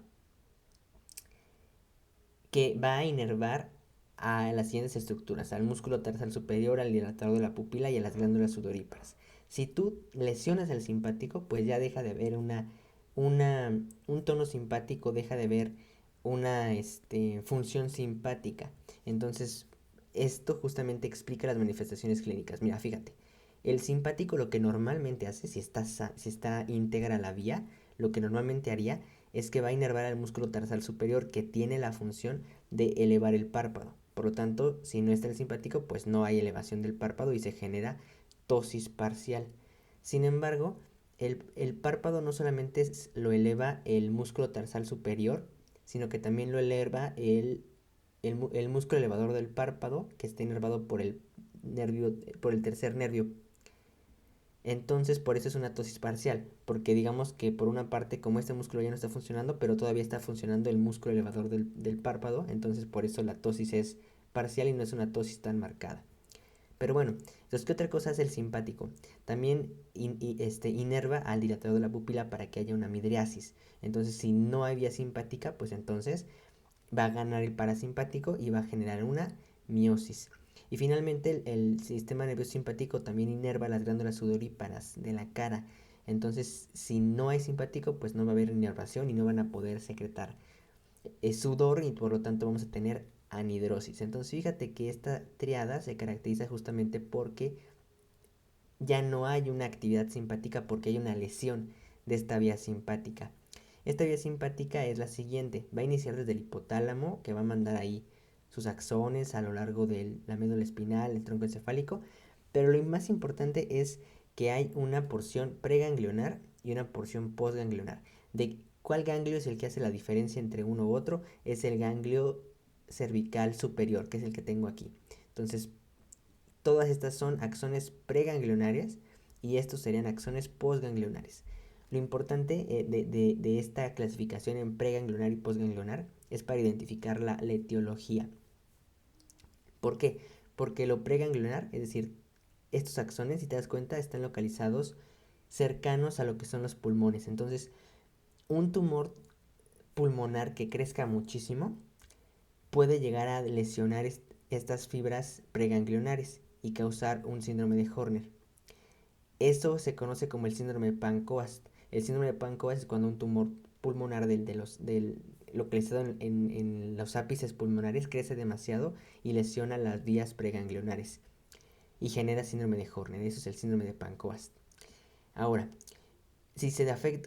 que va a inervar a las siguientes estructuras: al músculo tarsal superior, al dilatador de la pupila y a las glándulas sudoríparas. Si tú lesionas el simpático, pues ya deja de haber un tono simpático, deja de haber una función simpática. Entonces, esto justamente explica las manifestaciones clínicas. Mira, fíjate, el simpático lo que normalmente hace, si está íntegra la vía, lo que normalmente haría es que va a inervar al músculo tarsal superior, que tiene la función de elevar el párpado. Por lo tanto, si no está el simpático, pues no hay elevación del párpado y se genera ptosis parcial. Sin embargo, el párpado no solamente lo eleva el músculo tarsal superior, sino que también lo eleva el músculo elevador del párpado, que está inervado por el tercer nervio. Entonces, por eso es una ptosis parcial, porque digamos que por una parte, como este músculo ya no está funcionando, pero todavía está funcionando el músculo elevador del párpado, entonces por eso la ptosis es parcial y no es una ptosis tan marcada. Pero bueno, entonces, ¿qué otra cosa hace el simpático? También inerva al dilatador de la pupila para que haya una midriasis. Entonces, si no hay vía simpática, pues entonces va a ganar el parasimpático y va a generar una miosis. Y finalmente el sistema nervioso simpático también inerva las glándulas sudoríparas de la cara. Entonces, si no hay simpático, pues no va a haber inervación y no van a poder secretar sudor y por lo tanto vamos a tener anhidrosis. Entonces, fíjate que esta triada se caracteriza justamente porque ya no hay una actividad simpática porque hay una lesión de esta vía simpática. Esta vía simpática es la siguiente, va a iniciar desde el hipotálamo, que va a mandar ahí sus axones a lo largo de la médula espinal, el tronco encefálico, pero lo más importante es que hay una porción preganglionar y una porción postganglionar. ¿De cuál ganglio es el que hace la diferencia entre uno u otro? Es el ganglio cervical superior, que es el que tengo aquí. Entonces, todas estas son axones preganglionarias y estos serían axones postganglionares. Lo importante de esta clasificación en preganglionar y postganglionar es para identificar la etiología. ¿Por qué? Porque lo preganglionar, es decir, estos axones, si te das cuenta, están localizados cercanos a lo que son los pulmones. Entonces, un tumor pulmonar que crezca muchísimo puede llegar a lesionar estas fibras preganglionares y causar un síndrome de Horner. Eso se conoce como el síndrome de Pancoast. El síndrome de Pancoast es cuando un tumor pulmonar localizado en los ápices pulmonares crece demasiado y lesiona las vías preganglionares y genera síndrome de Horner. Eso es el síndrome de Pancoast. Ahora,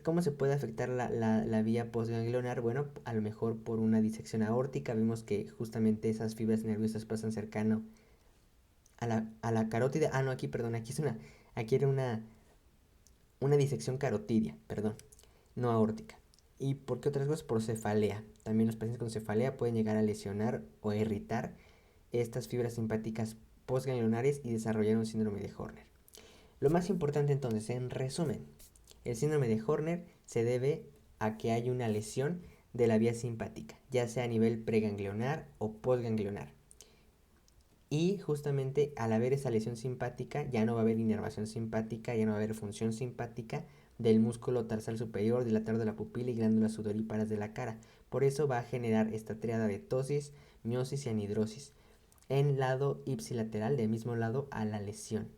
¿cómo se puede afectar la vía postganglionar? Bueno, a lo mejor por una disección aórtica. Vimos que justamente esas fibras nerviosas pasan cercano a la carótida. Ah, no, aquí, perdón, aquí era una disección carotidia, perdón, no aórtica. ¿Y por qué otras cosas? Por cefalea. También los pacientes con cefalea pueden llegar a lesionar o irritar estas fibras simpáticas postganglionares y desarrollar un síndrome de Horner. Lo más importante entonces, en resumen, el síndrome de Horner se debe a que hay una lesión de la vía simpática, ya sea a nivel preganglionar o postganglionar. Y justamente al haber esa lesión simpática, ya no va a haber inervación simpática, ya no va a haber función simpática del músculo tarsal superior, dilatador de la pupila y glándulas sudoríparas de la cara. Por eso va a generar esta triada de ptosis, miosis y anhidrosis en lado ipsilateral, del mismo lado a la lesión.